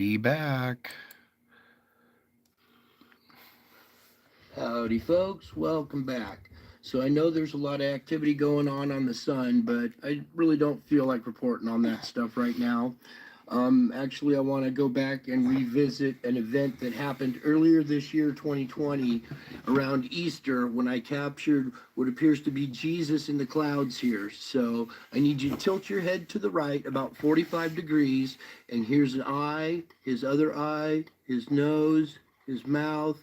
be back. Howdy, folks. Welcome back. So, I know there's a lot of activity going on the sun, but I really don't feel like reporting on that stuff right now. Actually, I want to go back and revisit an event that happened earlier this year, 2020, around Easter, when I captured what appears to be Jesus in the clouds here. So, I need you to tilt your head to the right about 45 degrees, and here's an eye, his other eye, his nose, his mouth,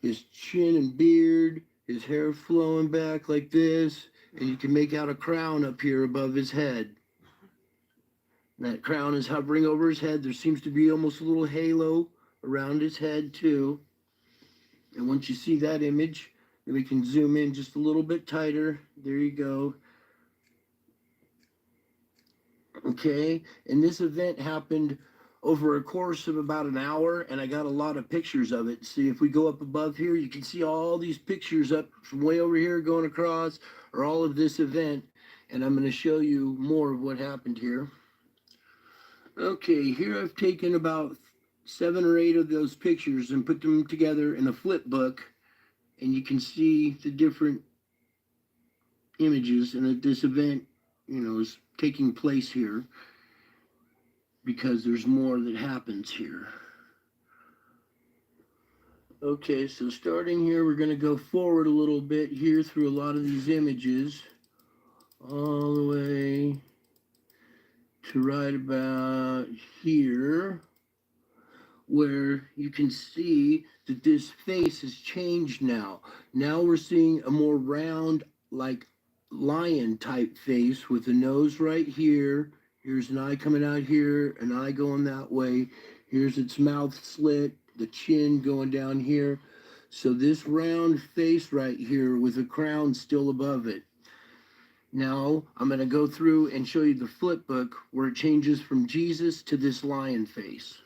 his chin and beard, his hair flowing back like this, and you can make out a crown up here above his head. That crown is hovering over his head. There seems to be almost a little halo around his head, too. And once you see that image, then we can zoom in just a little bit tighter. There you go. Okay, and this event happened over a course of about an hour, and I got a lot of pictures of it. See, if we go up above here, you can see all these pictures up from way over here going across, or all of this event, and I'm going to show you more of what happened here. Okay, here I've taken about 7 or 8 of those pictures and put them together in a flip book, and you can see the different images, and that this event, is taking place here because there's more that happens here. Okay, so starting here, we're going to go forward a little bit here through a lot of these images, all the way to right about here, where you can see that this face has changed now. Now we're seeing a more round, like lion type face with the nose right here. Here's an eye coming out here, an eye going that way. Here's its mouth slit, the chin going down here. So this round face right here with a crown still above it. Now I'm going to go through and show you the flip book where it changes from Jesus to this lion face.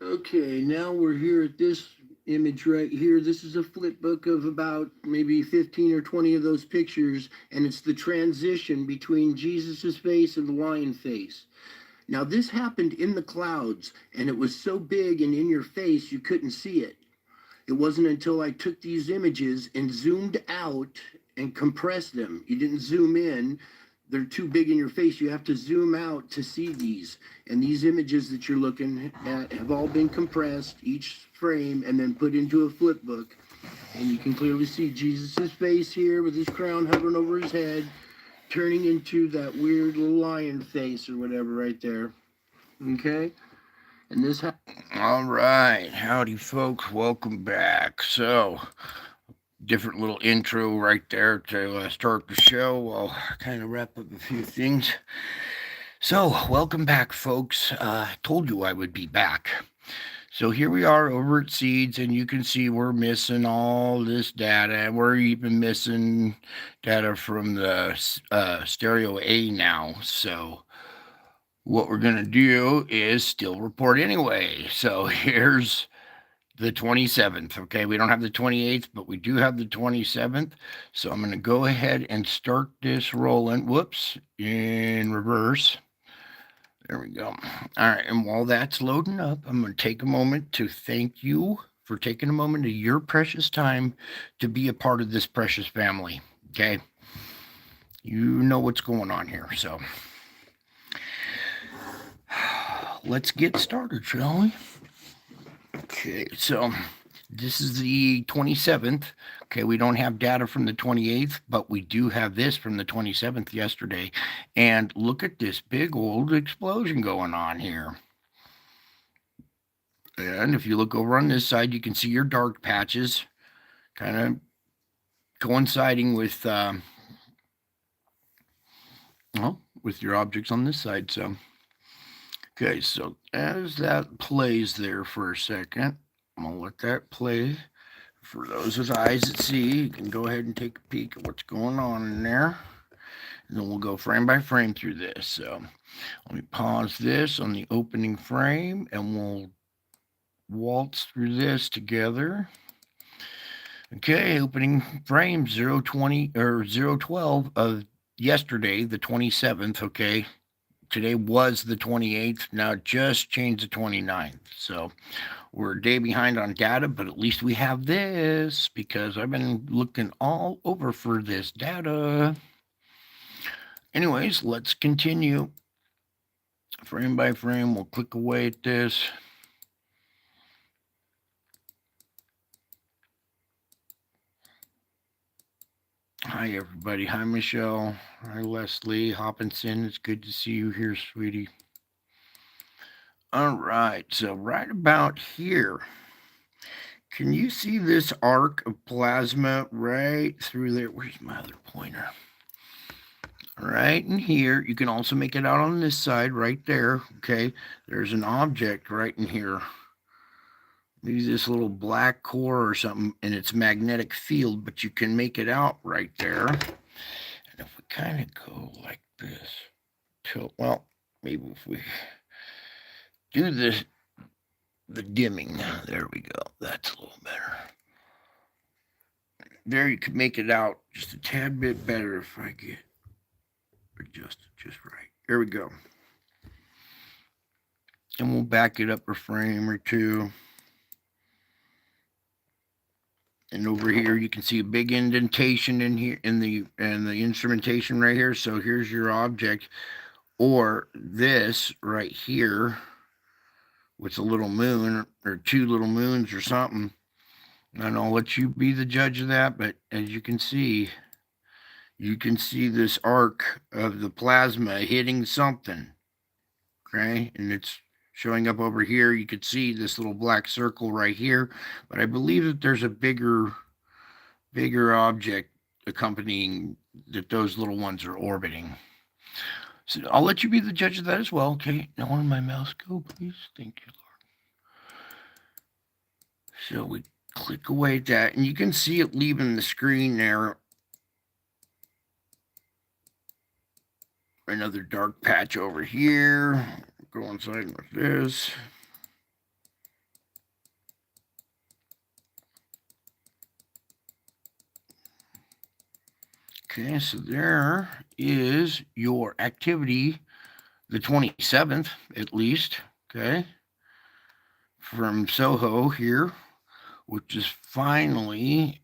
Okay, now we're here at this image right here. This is a flip book of about maybe 15 or 20 of those pictures, and it's the transition between Jesus's face and the lion face. Now this happened in the clouds, and it was so big and in your face you couldn't see it. It wasn't until I took these images and zoomed out and compressed them. You didn't zoom in. They're too big in your face. You have to zoom out to see these. And these images that you're looking at have all been compressed, each frame, and then put into a flip book. And you can clearly see Jesus' face here with his crown hovering over his head, turning into that weird little lion face or whatever right there. Okay? And this All right, howdy, folks. Welcome back. So, different little intro right there to start the show. I'll kind of wrap up a few things. So, welcome back, folks. I told you I would be back. So here we are over at Seeds, and you can see we're missing all this data. We're even missing data from the stereo A now. So what we're going to do is still report anyway. So here's the 27th. Okay, we don't have the 28th, but we do have the 27th. So I'm going to go ahead and start this rolling. Whoops, in reverse. There we go. All right, and while that's loading up, I'm going to take a moment to thank you for taking a moment of your precious time to be a part of this precious family. Okay, you know what's going on here. So let's get started, shall we? Okay, so this is the 27th. Okay, we don't have data from the 28th, but we do have this from the 27th yesterday. And look at this big old explosion going on here. And if you look over on this side, you can see your dark patches kind of coinciding with your objects on this side. So, okay, so as that plays there for a second, I'm going to let that play. For those with eyes that see, you can go ahead and take a peek at what's going on in there. And then we'll go frame by frame through this. So let me pause this on the opening frame, and we'll waltz through this together. Okay, opening frame 020 or 012 of yesterday, the 27th. Okay, today was the 28th. Now it just changed the 29th. So we're a day behind on data, but at least we have this because I've been looking all over for this data. Anyways, let's continue. Frame by frame, we'll click away at this. Hi, everybody. Hi, Michelle. Hi, Leslie Hopkinson. It's good to see you here, sweetie. All right, so right about here, can you see this arc of plasma right through there? Where's my other pointer? Right in here. You can also make it out on this side right there. Okay, there's an object right in here. Maybe this little black core or something in its magnetic field, but you can make it out right there. And if we kind of go like this, well, maybe if we do this, the dimming, there we go. That's a little better. There you could make it out just a tad bit better if I get adjusted just right. There we go. And we'll back it up a frame or two. And over here, you can see a big indentation in here in the instrumentation right here. So here's your object, or this right here, with a little moon or two little moons or something. And I'll let you be the judge of that. But as you can see this arc of the plasma hitting something. Okay, and it's showing up over here. You could see this little black circle right here, but I believe that there's a bigger object accompanying that those little ones are orbiting. So I'll let you be the judge of that as well. Okay, now where did my mouse go, please? Thank you, Lord. So we click away at that, and you can see it leaving the screen there. Another dark patch over here. Go inside with this. Okay, so there is your activity, the 27th at least, okay, from Soho here, which is finally,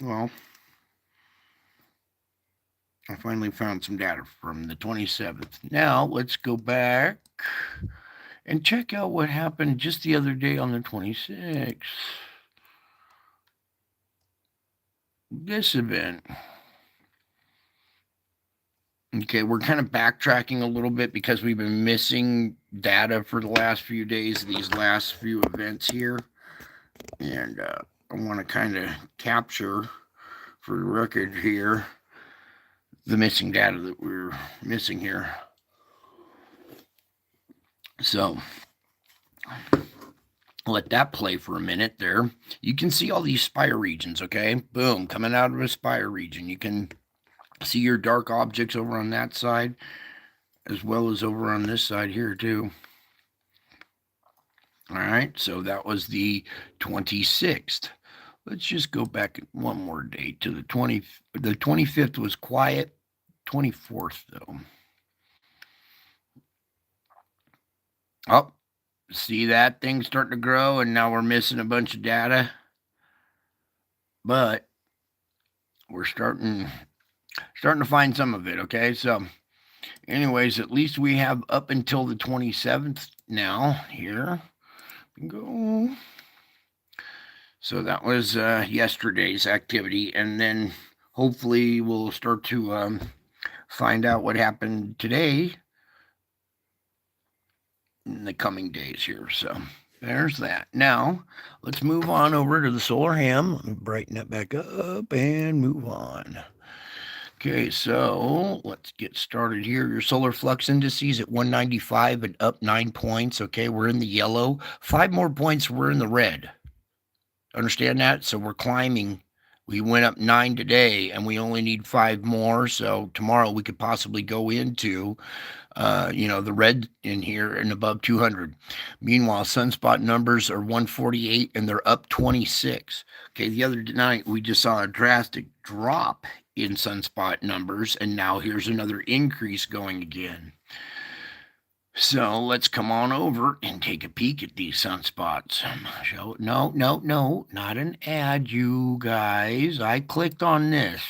well, I finally found some data from the 27th. Now let's go back and check out what happened just the other day on the 26th. This event. Okay, we're kind of backtracking a little bit because we've been missing data for the last few days, these last few events here. And I want to kind of capture for the record here the missing data that we're missing here. So let that play for a minute there. You can see all these spire regions, okay? Boom, coming out of a spire region. You can see your dark objects over on that side, as well as over on this side here too. All right, so that was the 26th. Let's just go back one more day to the 20th. The 25th was quiet. 24th, though. Oh, see that thing starting to grow, and now we're missing a bunch of data. But we're starting to find some of it, okay? So anyways, at least we have up until the 27th now here. Go. So that was yesterday's activity, and then hopefully we'll start to find out what happened today in the coming days here. So there's that. Now let's move on over to the solar ham. Let me brighten that back up and move on. Okay, so let's get started here. Your solar flux indices at 195 and up 9 points. Okay, we're in the yellow. 5 more points, we're in the red. Understand that? So we're climbing. We went up 9 today, and we only need 5 more. So tomorrow we could possibly go into, the red in here and above 200. Meanwhile, sunspot numbers are 148, and they're up 26. Okay, the other night we just saw a drastic drop in sunspot numbers, and now here's another increase going again. So let's come on over and take a peek at these sunspots. No, no, no, not an ad, you guys. I clicked on this.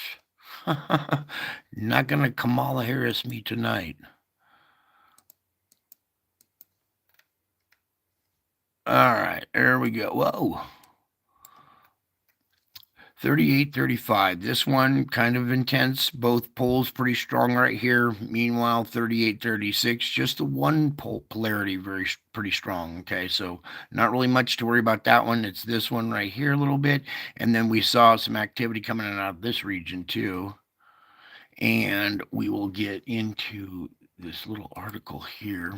Not gonna Kamala Harris me tonight. All right, there we go. Whoa. 38-35. This one kind of intense. Both poles pretty strong right here. Meanwhile, 38-36, just the one pole polarity pretty strong. Okay, so not really much to worry about that one. It's this one right here a little bit. And then we saw some activity coming out of this region too. And we will get into this little article here.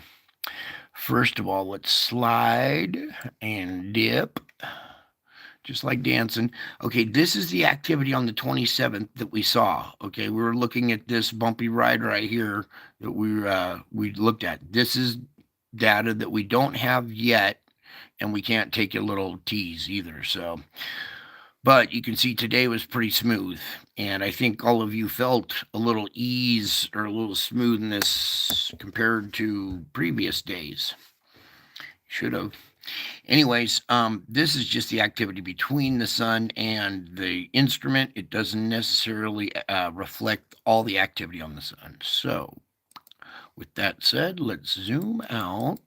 First of all, let's slide and dip. Just like dancing. Okay, this is the activity on the 27th that we saw. Okay, we were looking at this bumpy ride right here that we looked at. This is data that we don't have yet, and we can't take a little tease either. So, but you can see today was pretty smooth, and I think all of you felt a little ease or a little smoothness compared to previous days. Should have. Anyways, this is just the activity between the sun and the instrument. It doesn't necessarily reflect all the activity on the sun. So, with that said, let's zoom out.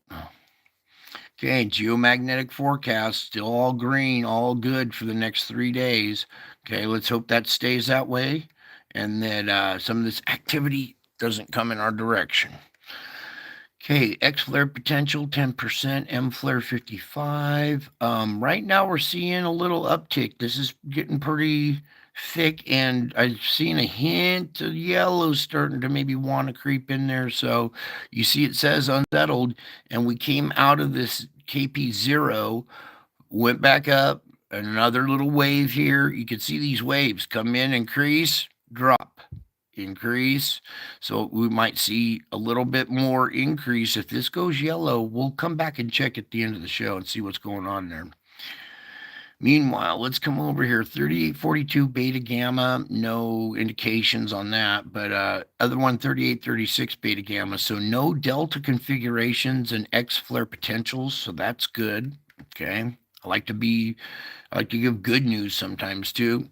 Okay, geomagnetic forecast, still all green, all good for the next 3 days. Okay, let's hope that stays that way and that some of this activity doesn't come in our direction. Okay, X flare potential 10%, M flare 55. Right now we're seeing a little uptick. This is getting pretty thick, and I've seen a hint of yellow starting to maybe want to creep in there. So you see it says unsettled, and we came out of this KP0, went back up, another little wave here. You can see these waves come in, increase, drop, increase. So we might see a little bit more increase. If this goes yellow, we'll come back and check at the end of the show and see what's going on there. Meanwhile, let's come over here. 3842 beta gamma, no indications on that, but other one 3836 beta gamma. So no delta configurations and X flare potentials. So that's good. Okay. I like to give good news sometimes too.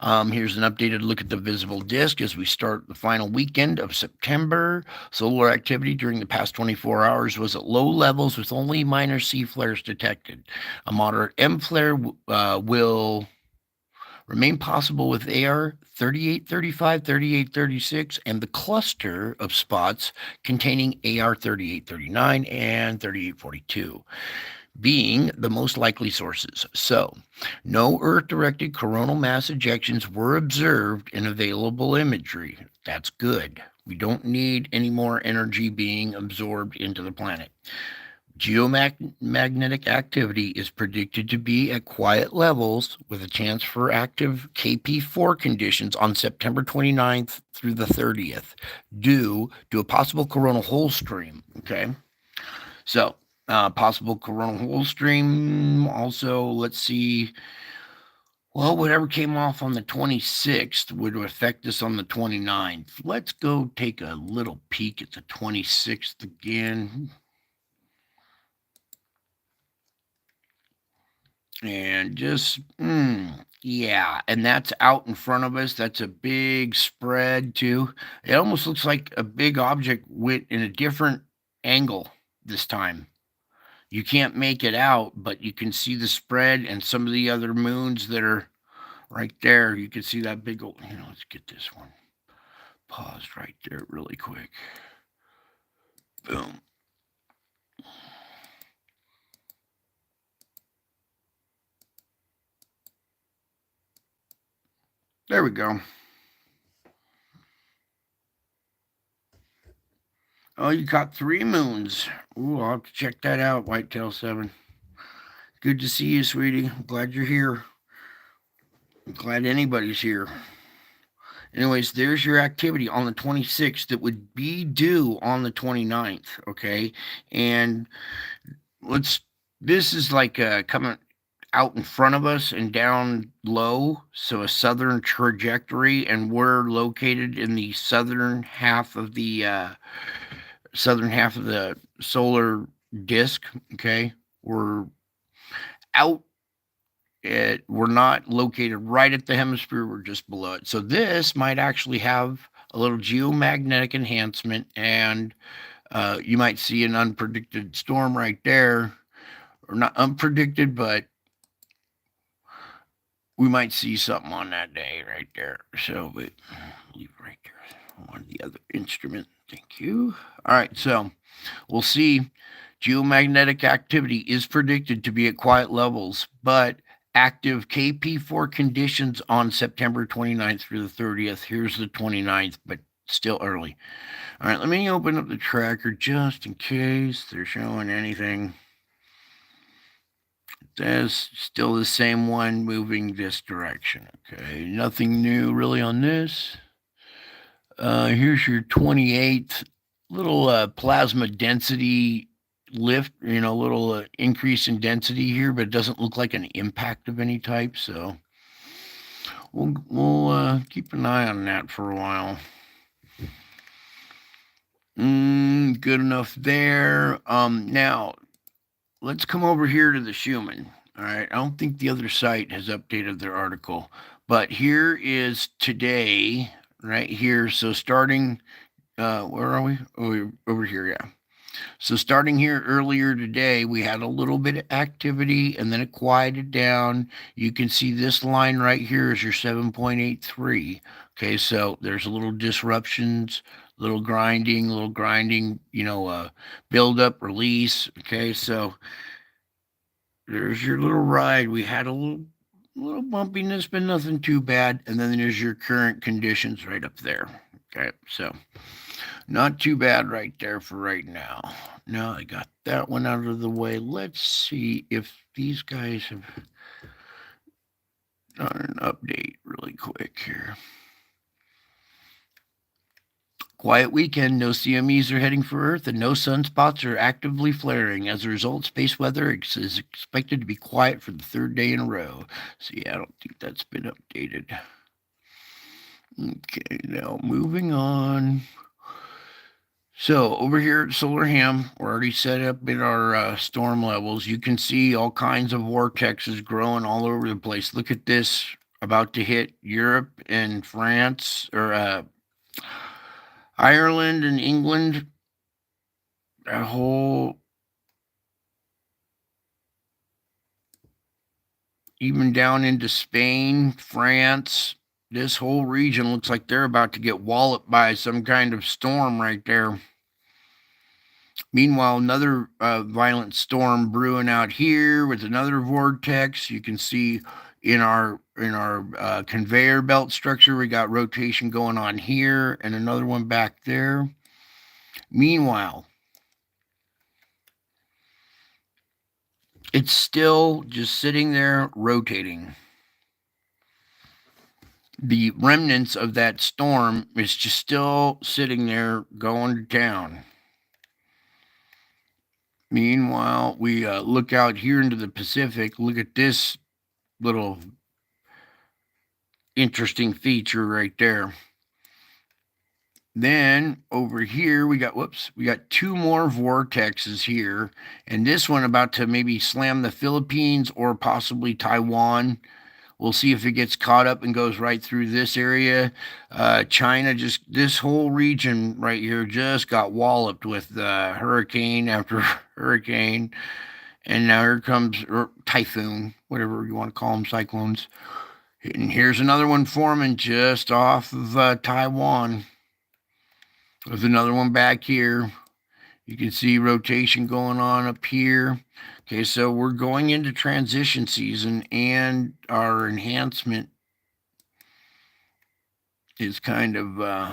Here's an updated look at the visible disk as we start the final weekend of September. Solar activity during the past 24 hours was at low levels with only minor C flares detected. A moderate M flare will remain possible with AR 3835, 3836, and the cluster of spots containing AR 3839 and 3842 being the most likely sources. So, no Earth-directed coronal mass ejections were observed in available imagery. That's good. We don't need any more energy being absorbed into the planet. Geomagnetic activity is predicted to be at quiet levels with a chance for active KP4 conditions on September 29th through the 30th due to a possible coronal hole stream. Okay. So, possible coronal hole stream. Also, let's see. Well, whatever came off on the 26th would affect us on the 29th. Let's go take a little peek at the 26th again. And just, yeah, and that's out in front of us. That's a big spread, too. It almost looks like a big object went in a different angle this time. You can't make it out, but you can see the spread and some of the other moons that are right there. You can see that big old, let's get this one paused right there really quick. Boom. There we go. Oh, you caught 3 moons. Ooh, I'll have to check that out, Whitetail 7. Good to see you, sweetie. I'm glad you're here. I'm glad anybody's here. Anyways, there's your activity on the 26th that would be due on the 29th, okay? And this is like coming out in front of us and down low, so a southern trajectory, and we're located in the southern half of the solar disk. Okay, we're out. We're not located right at the hemisphere. We're just below it. So this might actually have a little geomagnetic enhancement, and you might see an unpredicted storm right there, or not unpredicted, but we might see something on that day right there. So, but leave it right there on the other instrument. Thank you. All right, so we'll see. Geomagnetic activity is predicted to be at quiet levels, but active KP4 conditions on September 29th through the 30th. Here's the 29th, but still early. All right, let me open up the tracker just in case they're showing anything. That's still the same one moving this direction. Okay, nothing new really on this. Here's your 28th little plasma density lift, little increase in density here, but it doesn't look like an impact of any type. So we'll keep an eye on that for a while. Good enough there. Now let's come over here to the Schumann. All right, I don't think the other site has updated their article, but here is today, right here. So starting, where are we? Oh, we're over here, yeah. So starting here earlier today, we had a little bit of activity and then it quieted down. You can see this line right here is your 7.83. Okay, so there's a little disruptions, little grinding, build up, release. Okay, so there's your little ride. We had a little bumpiness, but nothing too bad. And then there's your current conditions right up there. Okay, so not too bad right there for right now. Now I got that one out of the way. Let's see if these guys have done an update really quick here. Quiet weekend, no CMEs are heading for Earth, and no sunspots are actively flaring. As a result, space weather is expected to be quiet for the third day in a row. So, yeah, I don't think that's been updated. Okay, now moving on. So, over here at Solar Ham, we're already set up in our storm levels. You can see all kinds of vortexes growing all over the place. Look at this, about to hit Europe and France, or Ireland and England. That whole, even down into Spain, France, this whole region looks like they're about to get walloped by some kind of storm right there. Meanwhile, another violent storm brewing out here with another vortex. You can see in our conveyor belt structure, we got rotation going on here and another one back there. Meanwhile, it's still just sitting there rotating. The remnants of that storm is just still sitting there going to town. Meanwhile, we look out here into the Pacific. Look at this little interesting feature right there. Then over here we got two more vortexes here, and this one about to maybe slam the Philippines or possibly Taiwan. We'll see if it gets caught up and goes right through this area. China, just this whole region right here just got walloped with hurricane after hurricane, and now here comes typhoon, whatever you want to call them, cyclones. And here's another one forming just off of Taiwan. There's another one back here. You can see rotation going on up here. Okay, so we're going into transition season, and our enhancement is kind of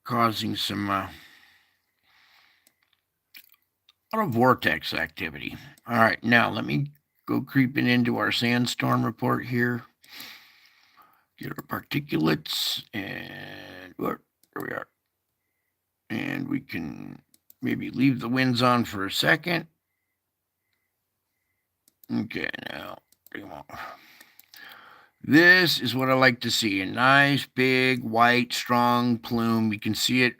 causing some lot of vortex activity. All right, now let me go creeping into our sandstorm report here. Get our particulates, and there we are. And we can maybe leave the winds on for a second. Okay, now, come on. This is what I like to see. A nice, big, white, strong plume. You can see it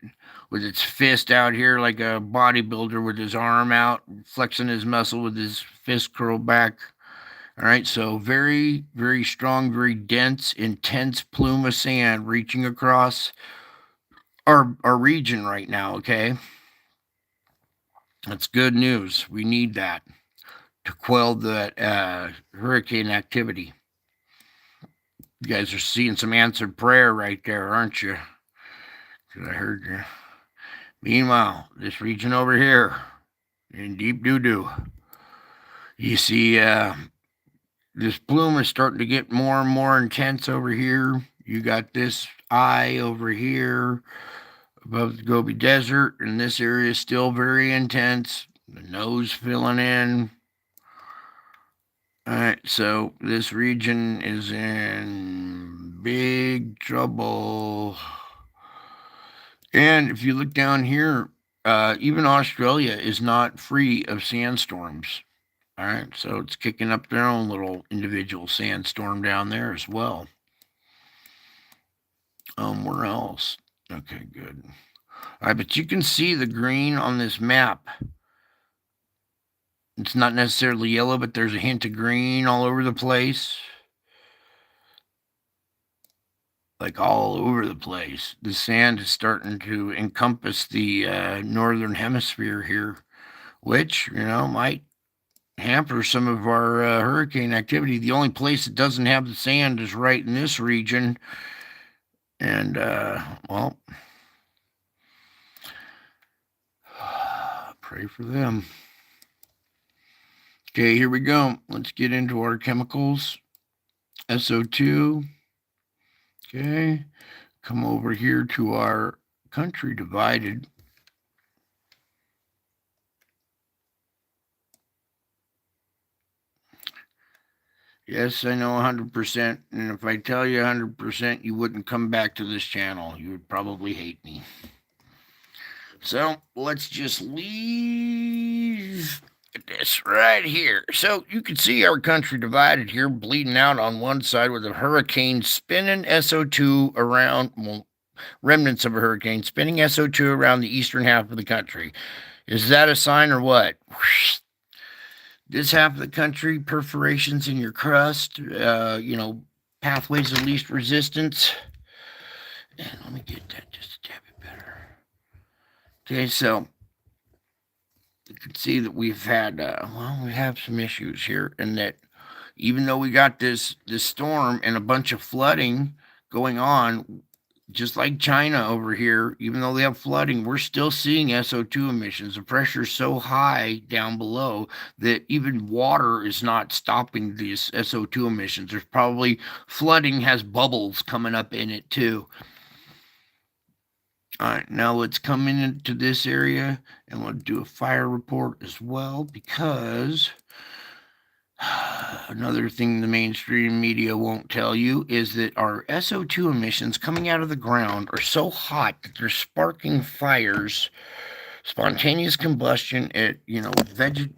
with its fist out here like a bodybuilder with his arm out, flexing his muscle with his fist curled back. All right, so very, very strong, very dense, intense plume of sand reaching across our region right now, okay? That's good news. We need that to quell the hurricane activity. You guys are seeing some answered prayer right there, aren't you? Because I heard you. Meanwhile, this region over here, in deep doo doo, you see this plume is starting to get more and more intense over here. You got this eye over here above the Gobi Desert, and this area is still very intense. The nose filling in. All right, so this region is in big trouble. And if you look down here, even Australia is not free of sandstorms. All right, so it's kicking up their own little individual sandstorm down there as well. Where else? Okay, good. All right, but you can see the green on this map. It's not necessarily yellow, but there's a hint of green all over the place. Like all over the place. The sand is starting to encompass the northern hemisphere here, which, might hamper some of our hurricane activity. The only place that doesn't have the sand is right in this region. And, well, pray for them. Okay, here we go. Let's get into our chemicals. SO2. Okay, come over here to our country divided. Yes, I know 100%. And if I tell you 100%, you wouldn't come back to this channel. You would probably hate me. So let's just leave this right here. So you can see our country divided here, bleeding out on one side with a hurricane spinning SO2 around, well, remnants of a hurricane spinning SO2 around the eastern half of the country. Is that a sign or what? This half of the country, perforations in your crust, pathways of least resistance. And let me get that just a tad bit better. Okay, so you can see that we've had, we have some issues here, and that even though we got this storm and a bunch of flooding going on, just like China over here, even though they have flooding, we're still seeing SO2 emissions. The pressure is so high down below that even water is not stopping these SO2 emissions. There's probably flooding has bubbles coming up in it too. All right, now let's come into this area and we'll do a fire report as well, because another thing the mainstream media won't tell you is that our SO2 emissions coming out of the ground are so hot that they're sparking fires, spontaneous combustion at,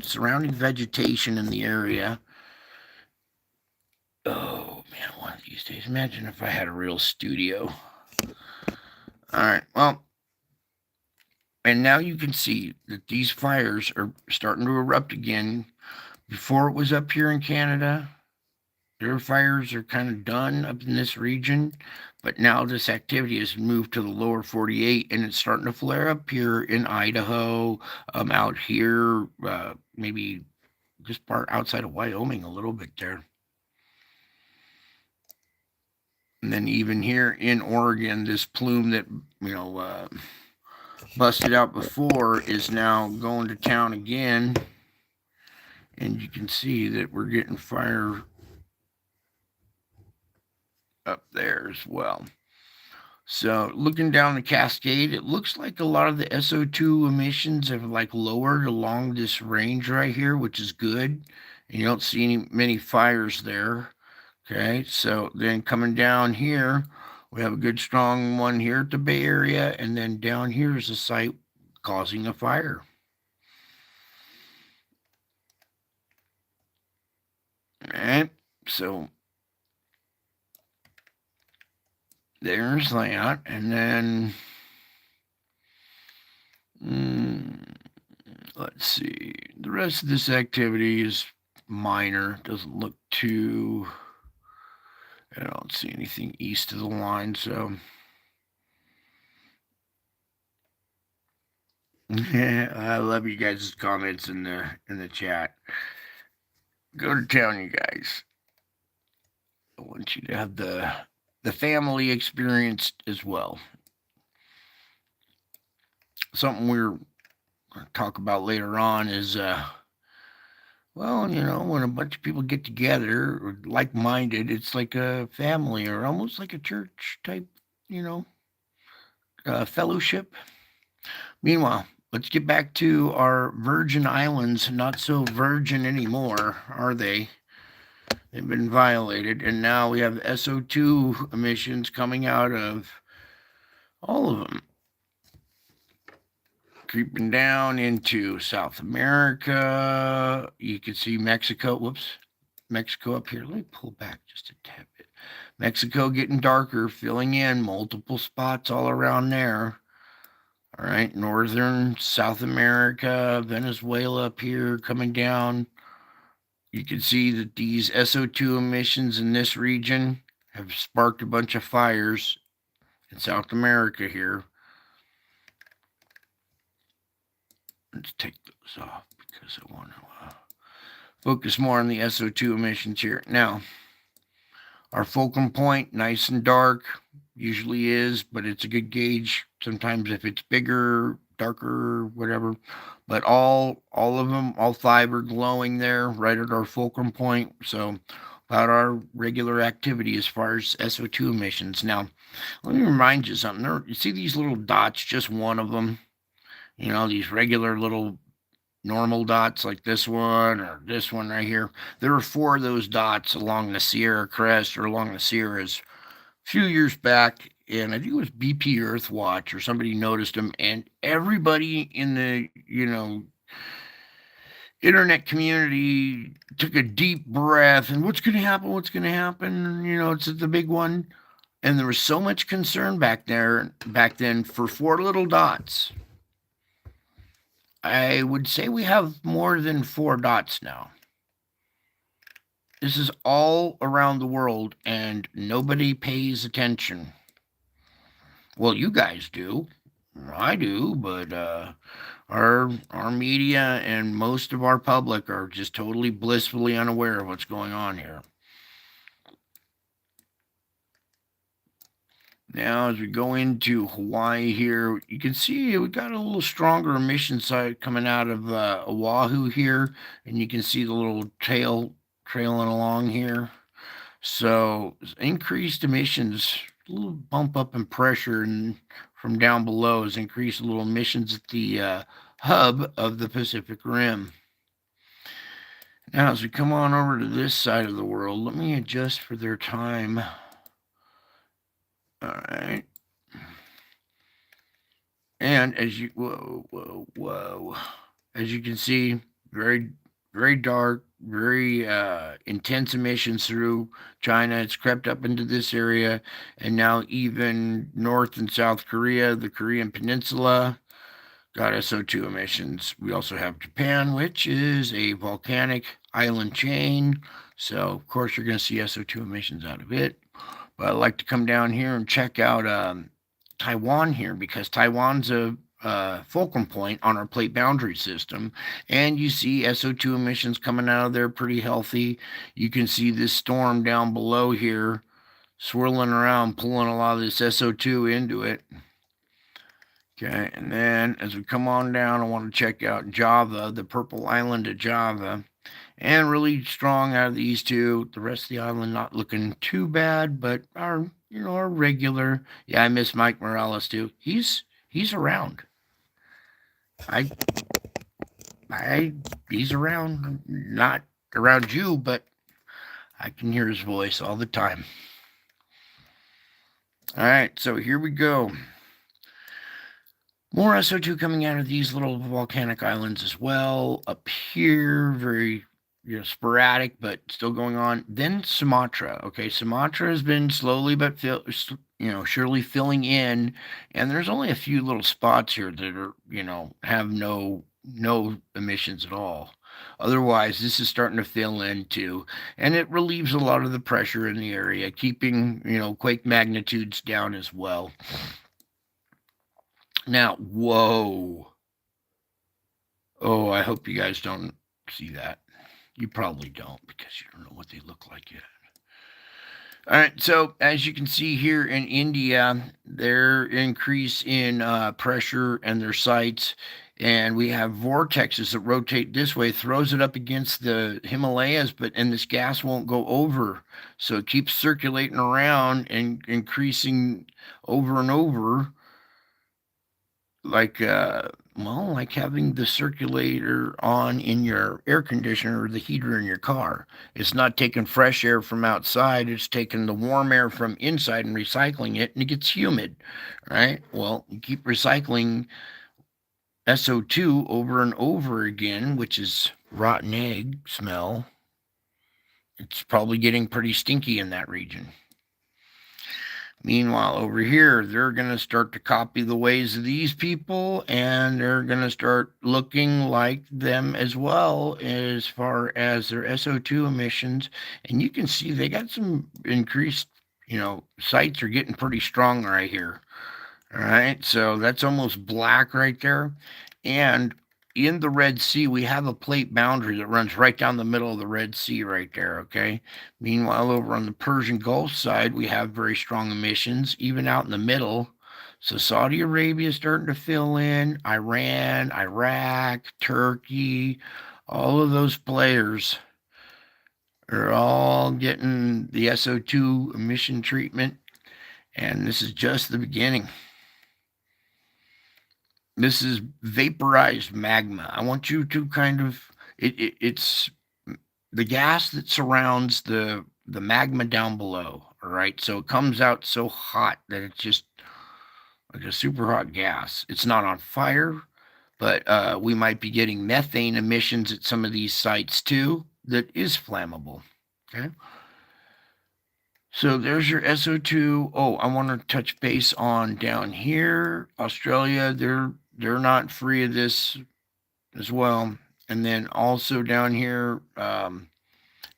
surrounding vegetation in the area. Oh, man, one of these days, imagine if I had a real studio. All right, well, and now you can see that these fires are starting to erupt again. Before it was up here in Canada, their fires are kind of done up in this region, but now this activity has moved to the lower 48 and it's starting to flare up here in Idaho, out here, maybe just part outside of Wyoming a little bit there. And then even here in Oregon, this plume that, busted out before is now going to town again. And you can see that we're getting fire up there as well. So looking down the cascade, it looks like a lot of the SO2 emissions have lowered along this range right here, which is good. You don't see many fires there. Okay, so then coming down here, we have a good strong one here at the Bay Area, and then down here is a site causing a fire. So there's that. And then, let's see. The rest of this activity is minor. Doesn't look too. I don't see anything east of the line, so. I love you guys' comments in the chat. Go to town, you guys. I want you to have the family experience as well. Something we're going to talk about later on is, well, when a bunch of people get together, or like-minded, it's like a family or almost like a church type, fellowship. Meanwhile, let's get back to our Virgin Islands. Not so virgin anymore, are they? They've been violated, and now we have SO2 emissions coming out of all of them, creeping down into South America. You can see Mexico. Whoops, Mexico up here. Let me pull back just a tad bit. Mexico getting darker, filling in multiple spots all around there. All right, northern South America, Venezuela up here coming down. You can see that these SO2 emissions in this region have sparked a bunch of fires in South America here. Let's take those off because I want to focus more on the SO2 emissions here. Now, our fulcrum point, nice and dark, usually is, but it's a good gauge. Sometimes if it's bigger, darker, whatever. But all of them, all five are glowing there right at our fulcrum point. So about our regular activity as far as SO2 emissions. Now, let me remind you something. You see these little dots, just one of them? These regular little normal dots like this one or this one right here. There are four of those dots along the Sierra Crest or along the Sierras a few years back, and I think it was BP Earthwatch or somebody noticed them, and everybody in the internet community took a deep breath and what's going to happen? What's going to happen? It's the big one, and there was so much concern back then for four little dots. I would say we have more than four dots now. This is all around the world, and nobody pays attention. Well, you guys do. I do, but our media and most of our public are just totally blissfully unaware of what's going on here. Now, as we go into Hawaii here, you can see we got a little stronger emission side coming out of Oahu here, and you can see the little tail trailing along here. So increased emissions, a little bump up in pressure, and from down below has increased a little emissions at the hub of the Pacific Rim. Now, as we come on over to this side of the world, let me adjust for their time. All right. And as you, whoa. As you can see, very, very dark, very intense emissions through China. It's crept up into this area, and now even North and South Korea, the Korean Peninsula, got SO2 emissions. We also have Japan, which is a volcanic island chain. So, of course, you're going to see SO2 emissions out of it. But I'd like to come down here and check out Taiwan here, because Taiwan's a fulcrum point on our plate boundary system, and you see SO2 emissions coming out of there pretty healthy. You can see this storm down below here swirling around, pulling a lot of this SO2 into it. Okay, and then as we come on down, I want to check out Java, the purple island of Java, and really strong out of these two. The rest of the island not looking too bad, but our regular. Yeah, I miss Mike Morales too. He's around. He's around, not around you, but I can hear his voice all the time. All right, so here we go. More SO2 coming out of these little volcanic islands as well. Up here, very sporadic, but still going on. Then Sumatra. Okay, Sumatra has been slowly but surely filling in, and there's only a few little spots here that are have no emissions at all. Otherwise, this is starting to fill in too, and it relieves a lot of the pressure in the area, keeping quake magnitudes down as well. Now, whoa. Oh, I hope you guys don't see that. You probably don't because you don't know what they look like yet. All right, so as you can see here in India, their increase in pressure and their sites, and we have vortexes that rotate this way, throws it up against the Himalayas, and this gas won't go over, so it keeps circulating around and increasing over and over, like like having the circulator on in your air conditioner or the heater in your car. It's not taking fresh air from outside, it's taking the warm air from inside and recycling it, and it gets humid, right? Well, you keep recycling SO2 over and over again, which is rotten egg smell. It's probably getting pretty stinky in that region. Meanwhile, over here, they're going to start to copy the ways of these people, and they're going to start looking like them as well as far as their SO2 emissions. And you can see they got some increased, sites are getting pretty strong right here. All right, so that's almost black right there. And in the Red Sea, we have a plate boundary that runs right down the middle of the Red Sea right there, okay? Meanwhile, over on the Persian Gulf side, we have very strong emissions, even out in the middle. So Saudi Arabia is starting to fill in, Iran, Iraq, Turkey, all of those players are all getting the SO2 emission treatment, and this is just the beginning. This is vaporized magma. I want you to kind of it's the gas that surrounds the magma down below. All right, so it comes out so hot that it's just like a super hot gas. It's not on fire, but we might be getting methane emissions at some of these sites too. That is flammable. Okay. So there's your SO2. Oh, I want to touch base on down here, Australia. They're not free of this as well. And then also down here,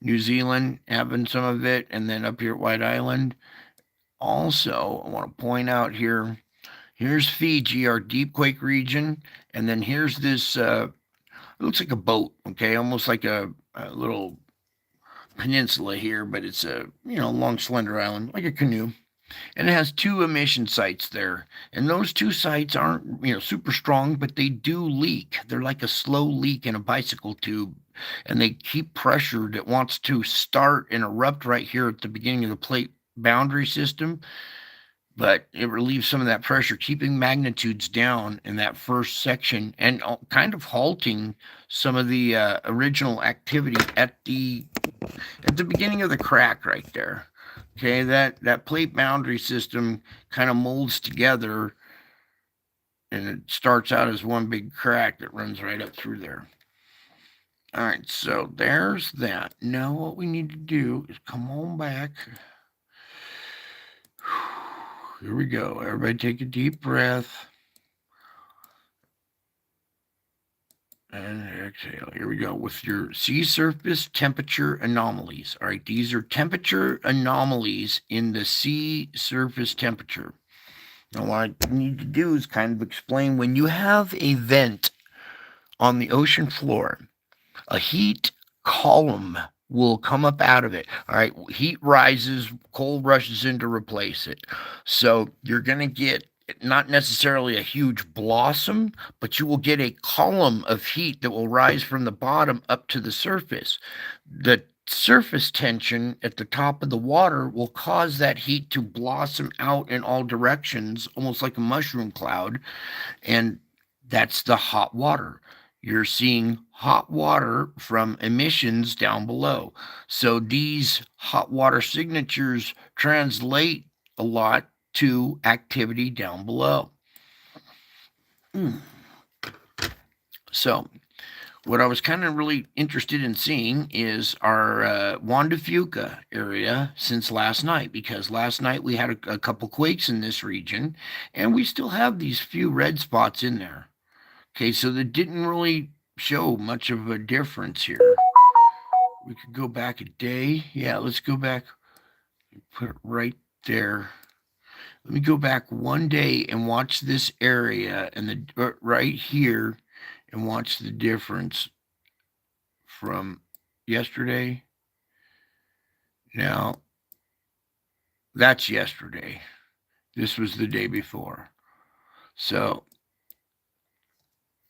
New Zealand having some of it, and then up here at White Island. Also, I want to point out here. Here's Fiji, our deep quake region, and then here's this. It looks like a boat, okay, almost like a little peninsula here, but it's a long slender island, like a canoe, and it has two emission sites there. And those two sites aren't super strong, but they do leak. They're like a slow leak in a bicycle tube, and they keep pressure that wants to start and erupt right here at the beginning of the plate boundary system. But it relieves some of that pressure, keeping magnitudes down in that first section and kind of halting some of the original activity at the beginning of the crack right there. Okay, that plate boundary system kind of molds together, and it starts out as one big crack that runs right up through there. All right, so there's that. Now what we need to do is come on back. Here we go. Everybody take a deep breath. And exhale. Here we go with your sea surface temperature anomalies. All right, these are temperature anomalies in the sea surface temperature. Now, what I need to do is kind of explain when you have a vent on the ocean floor, a heat column will come up out of it. All right, heat rises, cold rushes in to replace it. So you're going to get not necessarily a huge blossom, but you will get a column of heat that will rise from the bottom up to the surface. The surface tension at the top of the water will cause that heat to blossom out in all directions, almost like a mushroom cloud, and that's the hot water. You're seeing hot water from emissions down below. So these hot water signatures translate a lot to activity down below. So what I was kind of really interested in seeing is our Juan de Fuca area since last night, because last night we had a couple quakes in this region, and we still have these few red spots in there. Okay, so that didn't really show much of a difference here. We could go back a day. Yeah, let's go back. Put it right there. Let me go back one day and watch this area and the right here and watch the difference from yesterday. Now, that's yesterday. This was the day before. So,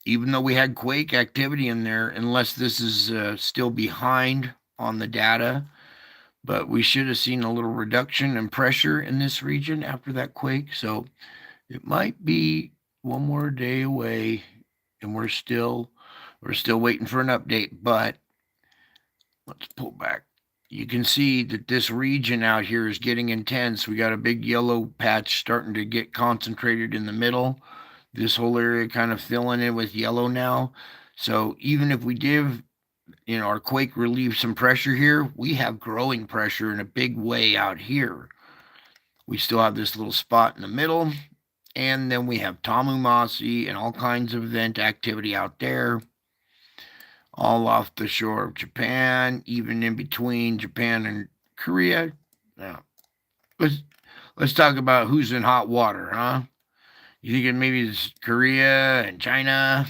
even though we had quake activity in there, unless this is still behind on the data, but we should have seen a little reduction in pressure in this region after that quake. So, it might be one more day away, and we're still waiting for an update. But let's pull back. You can see that this region out here is getting intense. We got a big yellow patch starting to get concentrated in the middle. This whole area kind of filling in with yellow now. So even if we give, our quake relieve some pressure here, we have growing pressure in a big way out here. We still have this little spot in the middle, and then we have Tamumasi and all kinds of vent activity out there, all off the shore of Japan, even in between Japan and Korea. Now, let's talk about who's in hot water, huh? You thinking maybe it's Korea and China?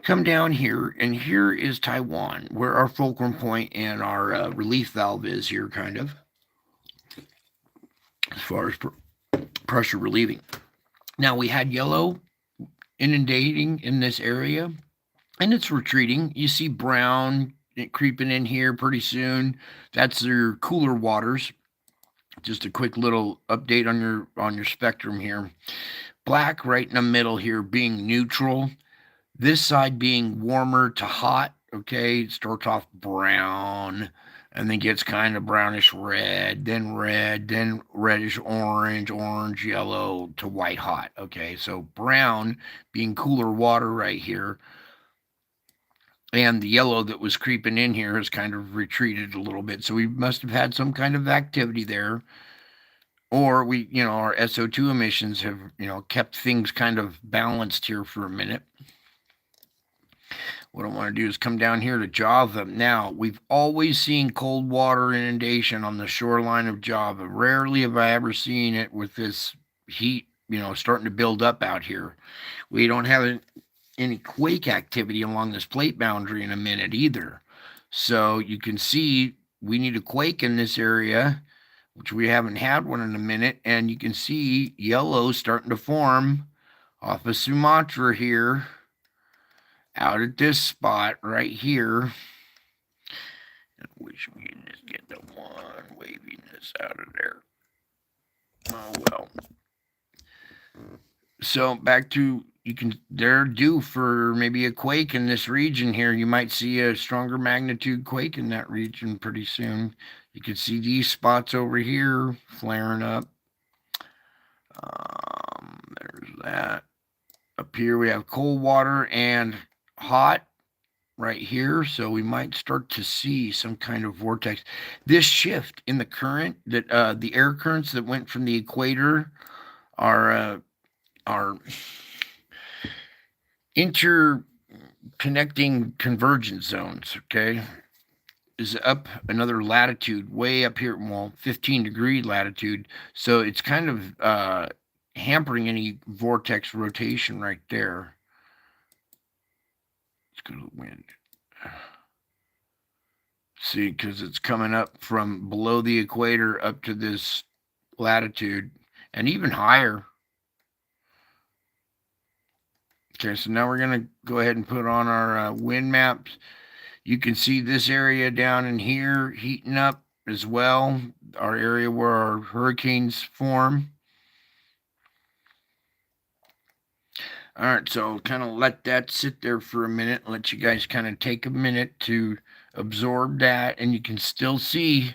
Come down here, and here is Taiwan, where our fulcrum point and our relief valve is here, kind of, as far as pressure relieving. Now, we had yellow inundating in this area, and it's retreating. You see brown creeping in here pretty soon. That's your cooler waters. Just a quick little update on your spectrum here. Black right in the middle here being neutral. This side being warmer to hot. Okay, it starts off brown and then gets kind of brownish red, then reddish orange, yellow to white hot. Okay, so brown being cooler water right here. And the yellow that was creeping in here has kind of retreated a little bit. So we must have had some kind of activity there. Or our SO2 emissions have, kept things kind of balanced here for a minute. What I want to do is come down here to Java. Now, we've always seen cold water inundation on the shoreline of Java. Rarely have I ever seen it with this heat, starting to build up out here. We don't have any quake activity along this plate boundary in a minute either. So you can see we need a quake in this area, which we haven't had one in a minute. And you can see yellow starting to form off of Sumatra here, out at this spot right here. I wish we could just get the one waviness out of there. Oh well. So back to, they're due for maybe a quake in this region here. You might see a stronger magnitude quake in that region pretty soon. You can see these spots over here flaring up. There's that. Up here we have cold water and hot right here, so we might start to see some kind of vortex. This shift in the current, that the air currents that went from the equator are interconnecting convergence zones, okay, is up another latitude way up here, 15-degree latitude. So it's kind of hampering any vortex rotation right there. Let's go to the wind. See, because it's coming up from below the equator up to this latitude and even higher. Okay, so now we're going to go ahead and put on our wind maps. You can see this area down in here heating up as well, our area where our hurricanes form. All right, so kind of let that sit there for a minute, let you guys kind of take a minute to absorb that, and you can still see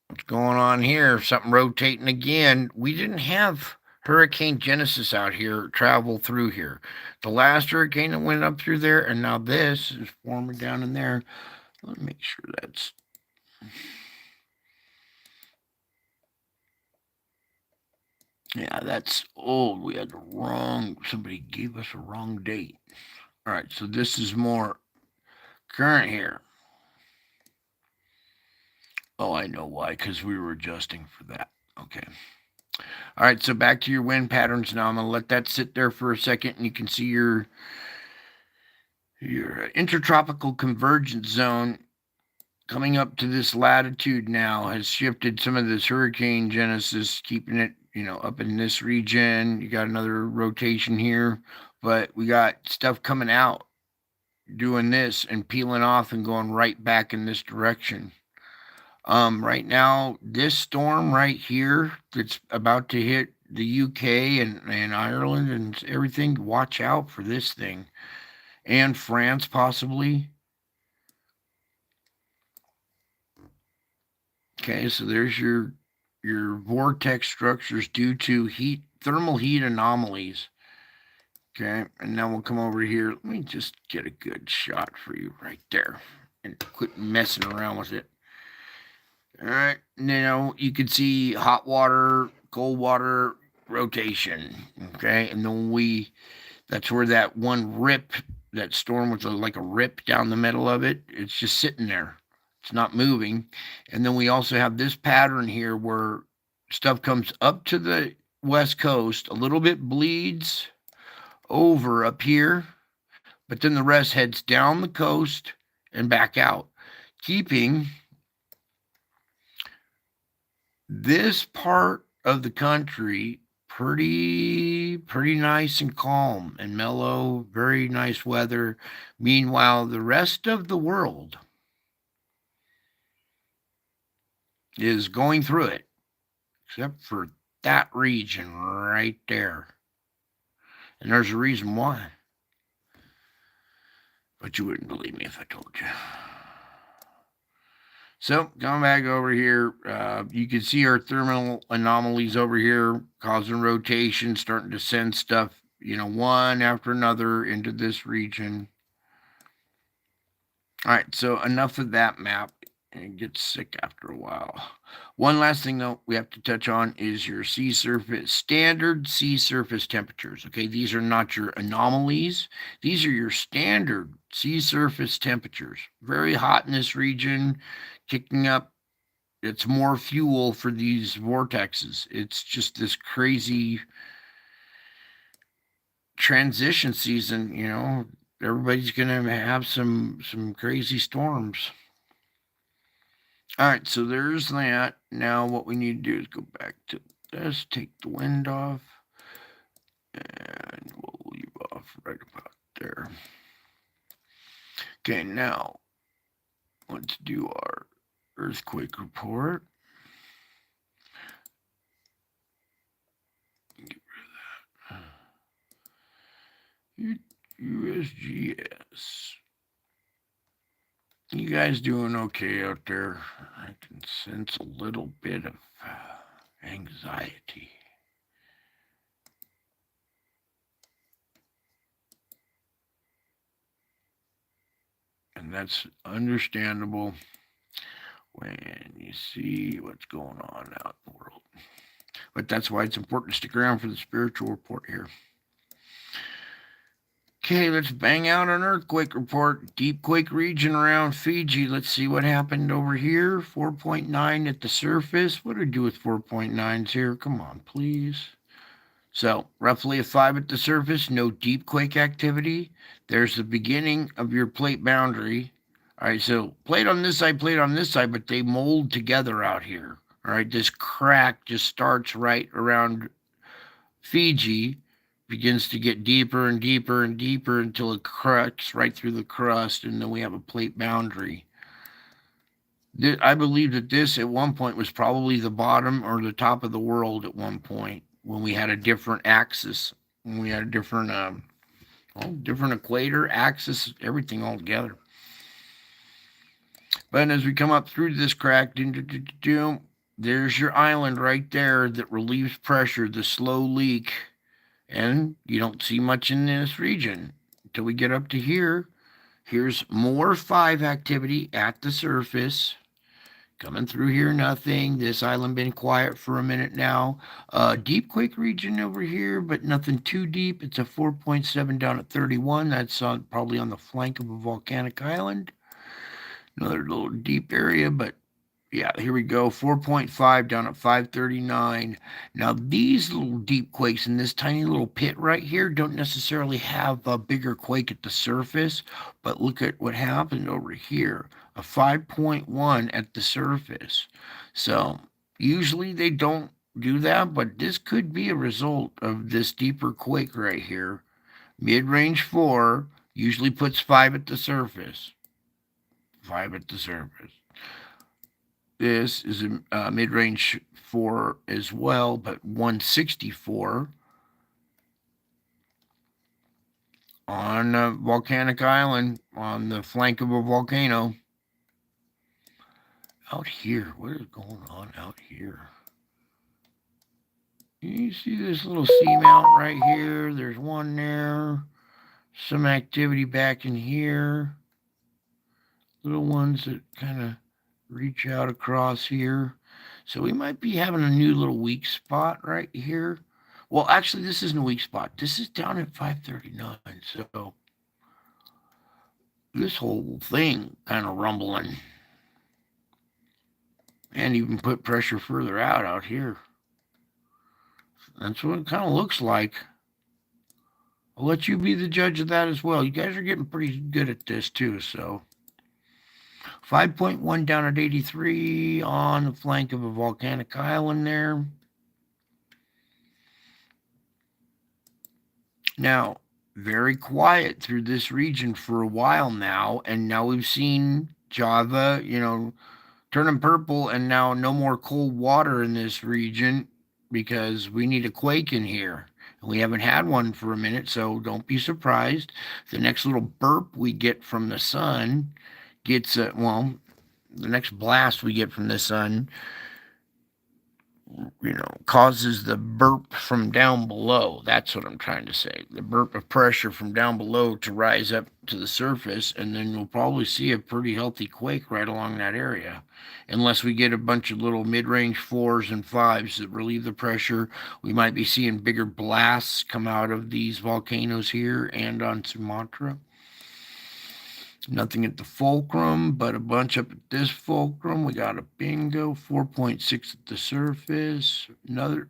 what's going on here. Something rotating again. We didn't have Hurricane Genesis out here travel through here. The last hurricane that went up through there, and now this is forming down in there. Let me make sure that's. Yeah, that's old. We had the wrong. Somebody gave us a wrong date. All right, so this is more current here. Oh, I know why, because we were adjusting for that. Okay. All right, so back to your wind patterns now. I'm going to let that sit there for a second, and you can see your intertropical convergence zone coming up to this latitude now has shifted some of this hurricane genesis, keeping it, up in this region. You got another rotation here, but we got stuff coming out doing this and peeling off and going right back in this direction. Right now, this storm right here that's about to hit the UK and Ireland and everything, watch out for this thing. And France, possibly. Okay, so there's your vortex structures due to thermal heat anomalies. Okay, and now we'll come over here. Let me just get a good shot for you right there and quit messing around with it. All right, now you can see hot water, cold water rotation. Okay, and then that's where that one rip, that storm with like a rip down the middle of it, it's just sitting there. It's not moving. And then we also have this pattern here where stuff comes up to the west coast, a little bit bleeds over up here, but then the rest heads down the coast and back out, keeping this part of the country pretty nice and calm and mellow, very nice weather. Meanwhile, the rest of the world is going through it, except for that region right there. And there's a reason why. But you wouldn't believe me if I told you. So, coming back over here, you can see our thermal anomalies over here causing rotation, starting to send stuff, one after another into this region. All right, so enough of that map. It gets sick after a while. One last thing, though, we have to touch on is your sea surface, standard sea surface temperatures. Okay, these are not your anomalies. These are your standard sea surface temperatures. Very hot in this region, kicking up. It's more fuel for these vortexes. It's just this crazy transition season. Everybody's going to have some crazy storms. All right, so there's that. Now what we need to do is go back to this, take the wind off, and we'll leave off right about there. Okay, now let's do our earthquake report. Get rid of that. USGS. You guys doing okay out there? I can sense a little bit of anxiety. And that's understandable when you see what's going on out in the world. But that's why it's important to stick around for the spiritual report here. Okay, let's bang out an earthquake report. Deep quake region around Fiji. Let's see what happened over here. 4.9 at the surface. What do we do with 4.9s here? Come on, please. So, roughly a 5 at the surface. No deep quake activity. There's the beginning of your plate boundary. All right, so plate on this side, but they mold together out here. All right, this crack just starts right around Fiji, begins to get deeper and deeper and deeper until it cracks right through the crust, and then we have a plate boundary. I believe that this at one point was probably the bottom or the top of the world at one point when we had a different axis, when we had a different equator, axis, everything all together. But as we come up through this crack, there's your island right there that relieves pressure, the slow leak. And you don't see much in this region until we get up to here. Here's more 5 activity at the surface. Coming through here, nothing. This island been quiet for a minute now. Deep quake region over here, but nothing too deep. It's a 4.7 down at 31. That's probably on the flank of a volcanic island. Another little deep area, but yeah, here we go. 4.5 down at 539. Now, these little deep quakes in this tiny little pit right here don't necessarily have a bigger quake at the surface, but look at what happened over here. A 5.1 at the surface. So, usually they don't do that, but this could be a result of this deeper quake right here. Mid-range 4 usually puts 5 at the surface. 5 at the surface. This is a mid-range 4 as well, but 164 on a volcanic island on the flank of a volcano. Out here, what is going on out here? You see this little seamount right here? There's one there. Some activity back in here. Little ones that kind of reach out across here. So we might be having a new little weak spot right here. Well, actually, this isn't a weak spot. This is down at 539. So this whole thing kind of rumbling. And even put pressure further out here. That's what it kind of looks like. I'll let you be the judge of that as well. You guys are getting pretty good at this too, so 5.1 down at 83 on the flank of a volcanic island there. Now, very quiet through this region for a while now, and now we've seen Java, turning purple, and now no more cold water in this region because we need a quake in here. And we haven't had one for a minute, so don't be surprised. The next little burp we get from the sun gets, the next blast we get from the sun causes the burp from down below. That's what I'm trying to say. The burp of pressure from down below to rise up to the surface, and then you'll probably see a pretty healthy quake right along that area. Unless we get a bunch of little mid-range 4s and 5s that relieve the pressure, we might be seeing bigger blasts come out of these volcanoes here and on Sumatra. Nothing at the fulcrum, but a bunch up at this fulcrum. We got a bingo, 4.6 at the surface, another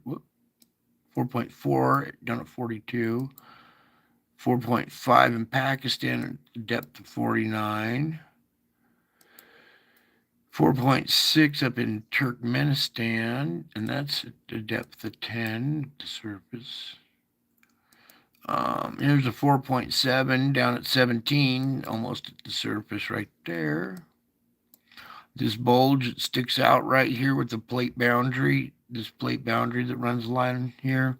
4.4 down at 42, 4.5 in Pakistan at depth of 49, 4.6 up in Turkmenistan, and that's at the depth of 10 at the surface. Here's a 4.7 down at 17, almost at the surface right there. This bulge sticks out right here with the plate boundary, this plate boundary that runs line here.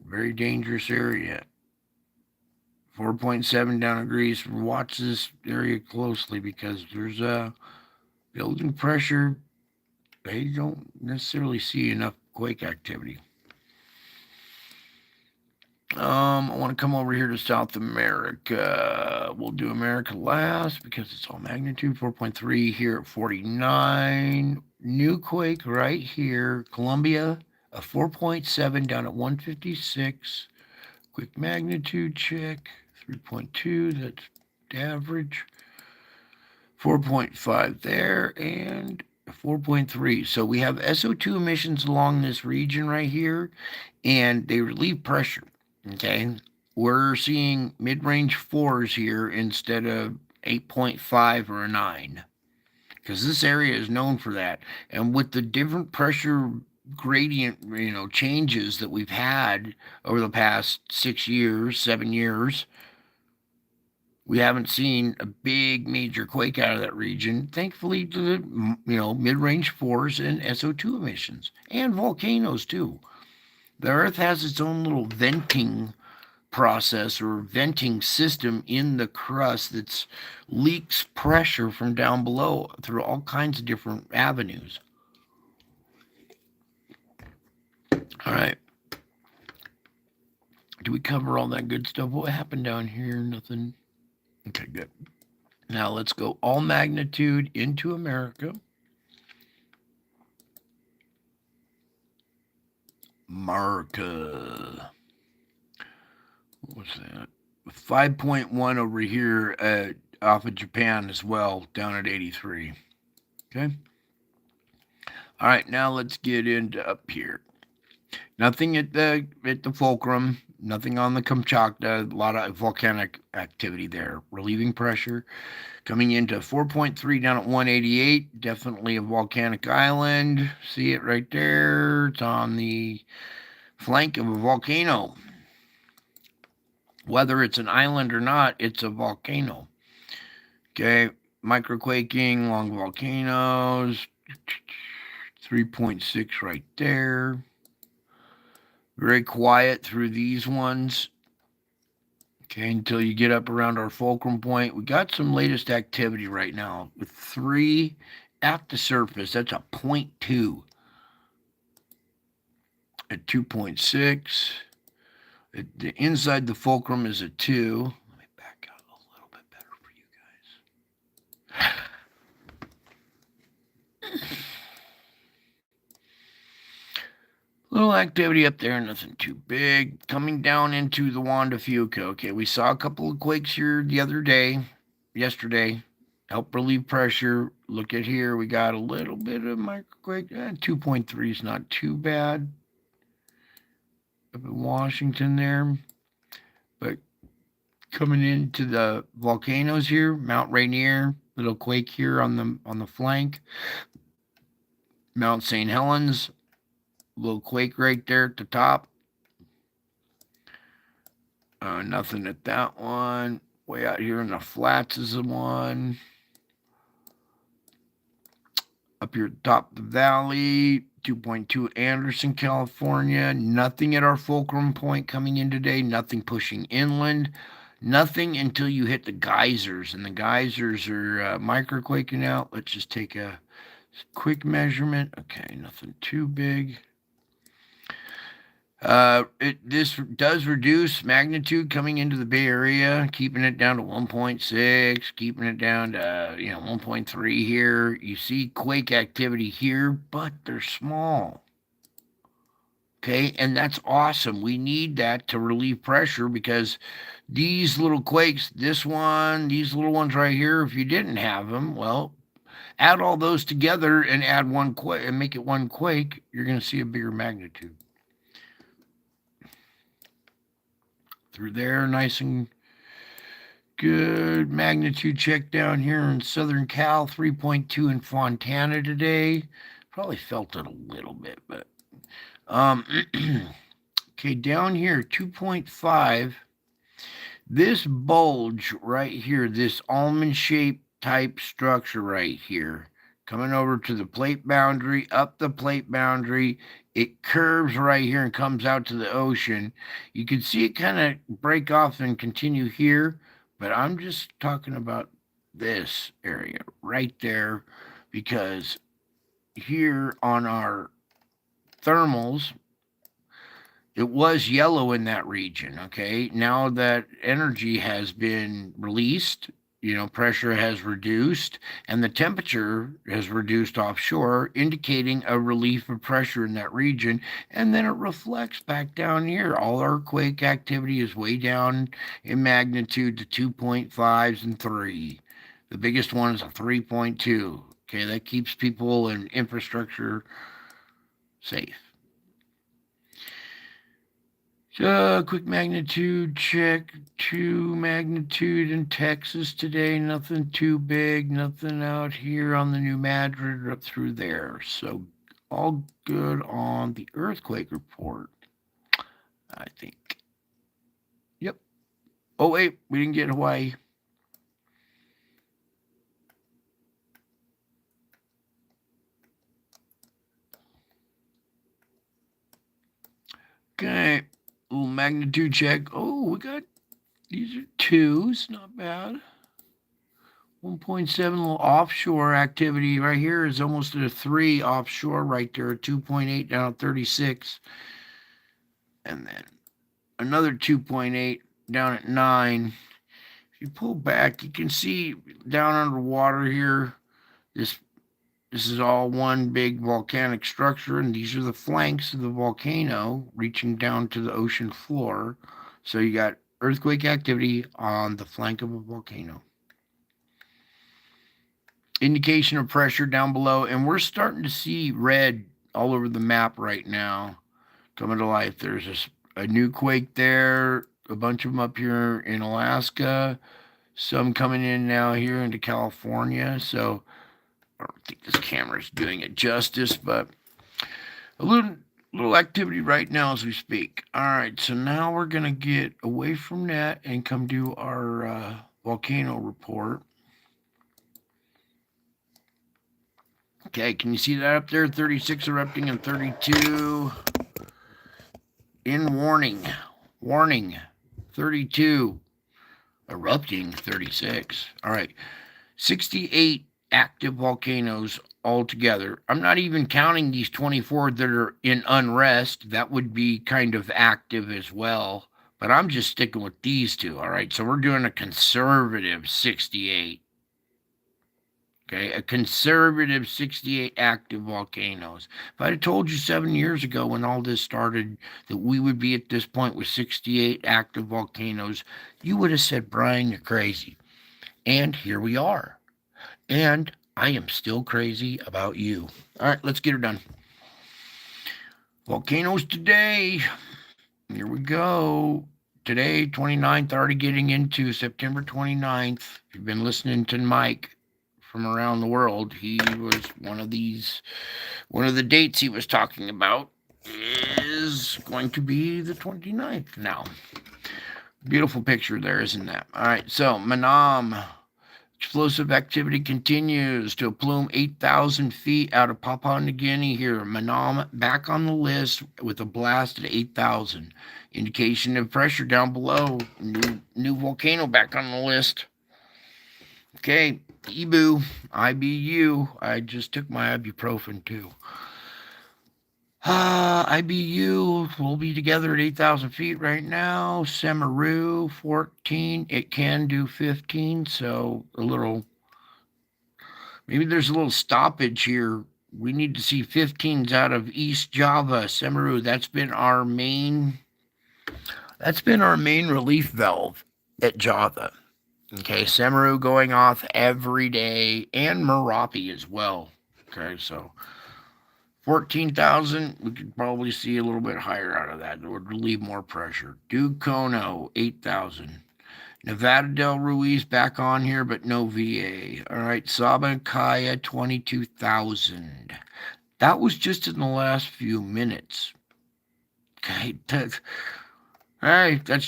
Very dangerous area. 4.7 down at Greece. Watch this area closely because there's a building pressure. They don't necessarily see enough quake activity. I want to come over here to South America. We'll do America last because it's all magnitude. 4.3 here at 49. New quake right here. Colombia, a 4.7 down at 156. Quick magnitude check. 3.2, that's average. 4.5 there and 4.3. So we have SO2 emissions along this region right here, and they relieve pressure. Okay, we're seeing mid-range 4s here instead of 8.5 or a 9 because this area is known for that. And with the different pressure gradient, changes that we've had over the past 6 years, 7 years, we haven't seen a big major quake out of that region, thankfully to the, mid-range 4s and SO2 emissions and volcanoes too. The Earth has its own little venting process or venting system in the crust that leaks pressure from down below through all kinds of different avenues. All right. Do we cover all that good stuff? What happened down here? Nothing. Okay, good. Now let's go all magnitude into America. America. What's that? 5.1 over here off of Japan as well, down at 83. Okay. All right, now let's get into up here. Nothing at the fulcrum, nothing on the Kamchatka. A lot of volcanic activity there. Relieving pressure coming into 4.3 down at 188. Definitely a volcanic island. See it right there. It's on the flank of a volcano. Whether it's an island or not, it's a volcano. Okay, microquaking along volcanoes. 3.6 right there. Very quiet through these ones. Okay, until you get up around our fulcrum point. We got some latest activity right now with 3 at the surface. That's a 0.2 at 2.6. The inside the fulcrum is a 2. Let me back out a little bit better for you guys. Little activity up there, nothing too big. Coming down into the Juan de Fuca. Okay, we saw a couple of quakes here the other day, yesterday. Help relieve pressure. Look at here, we got a little bit of microquake. 2.3 is not too bad. Up in Washington there. But coming into the volcanoes here, Mount Rainier, little quake here on the flank. Mount St. Helens, little quake right there at the top. Nothing at that one. Way out here in the flats is the one. Up here at the top of the valley, 2.2 Anderson, California. Nothing at our fulcrum point coming in today. Nothing pushing inland. Nothing until you hit the geysers. And the geysers are microquaking out. Let's just take a quick measurement. Okay, nothing too big. This does reduce magnitude coming into the Bay Area, keeping it down to 1.6, keeping it down to 1.3 here. You see quake activity here, but they're small. Okay, and that's awesome. We need that to relieve pressure because these little quakes, this one, these little ones right here, if you didn't have them, well, add all those together and add one quake and make it one quake, you're going to see a bigger magnitude. Through there, nice and good magnitude check down here in Southern Cal, 3.2 in Fontana today. Probably felt it a little bit, but okay, down here, 2.5. This bulge right here, this almond-shaped type structure right here, coming over to the plate boundary, up the plate boundary, it curves right here and comes out to the ocean. You can see it kind of break off and continue here, but I'm just talking about this area right there because here on our thermals, it was yellow in that region. Okay, now that energy has been released, pressure has reduced and the temperature has reduced offshore, indicating a relief of pressure in that region. And then it reflects back down here. All our quake activity is way down in magnitude to 2.5s and 3. The biggest one is a 3.2. Okay, that keeps people and infrastructure safe. So, quick magnitude check. 2 magnitude in Texas today. Nothing too big. Nothing out here on the New Madrid up through there. So, all good on the earthquake report, I think. Yep. Oh, wait. We didn't get Hawaii. Okay. Little magnitude check. Oh, we got, these are 2s. Not bad. 1.7 little offshore activity right here is almost at a 3 offshore right there, 2.8 down at 36. and then another 2.8 down at 9. If you pull back, you can see down underwater here, this this is all one big volcanic structure, and these are the flanks of the volcano reaching down to the ocean floor. So you got earthquake activity on the flank of a volcano. Indication of pressure down below, and we're starting to see red all over the map right now coming to life. There's a new quake there, a bunch of them up here in Alaska, some coming in now here into California. So I don't think this camera's doing it justice, but a little activity right now as we speak. All right, so now we're gonna get away from that and come do our volcano report. Okay, can you see that up there? 36 erupting and 32 in warning. Warning. 32 erupting, 36. All right. 68 active volcanoes altogether. I'm not even counting these 24 that are in unrest. That would be kind of active as well. But I'm just sticking with these two. All right. So we're doing a conservative 68. Okay, a conservative 68 active volcanoes. If I'd have told you 7 years ago when all this started that we would be at this point with 68 active volcanoes, you would have said, Brian, you're crazy. And here we are. And I am still crazy about you. All right, let's get her done. Volcanoes today. Here we go. Today, 29th, already getting into September 29th. If you've been listening to Mike from around the world, he was one of the dates he was talking about is going to be the 29th now. Beautiful picture there, isn't that? All right, so Manam. Explosive activity continues to a plume 8,000 feet out of Papua New Guinea here. Manam back on the list with a blast at 8,000. Indication of pressure down below. New volcano back on the list. Okay, IBU. I just took my ibuprofen too. IBU will be together at 8,000 feet right now. Semaru, 14. It can do 15, so maybe there's a little stoppage here. We need to see 15s out of East Java, Semaru. That's been our main relief valve at Java. Okay, Semaru going off every day, and Merapi as well. Okay, so 14,000, we could probably see a little bit higher out of that. It would relieve more pressure. Ducono, 8,000. Nevada del Ruiz back on here, but no VA. All right, Sabancaya, 22,000. That was just in the last few minutes. Okay, that's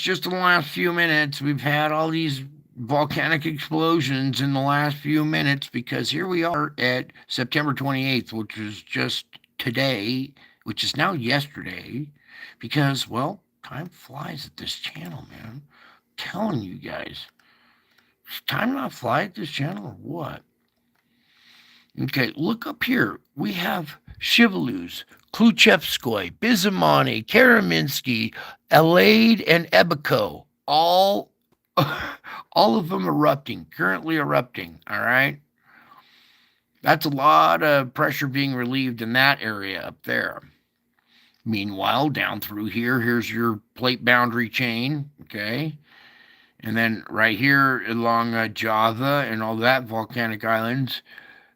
just in the last few minutes. We've had all these volcanic explosions in the last few minutes because here we are at September 28th, which is just today, which is now yesterday, because, well, time flies at this channel, man. I'm telling you guys. Does time not fly at this channel or what? Okay, look up here. We have Shivalus, Kluchevskoy, Bizimani, Karaminsky, Alade, and Ebico. All of them erupting, currently erupting, all right? That's a lot of pressure being relieved in that area up there. Meanwhile, down through here, here's your plate boundary chain, okay? And then right here along Java and all that volcanic islands,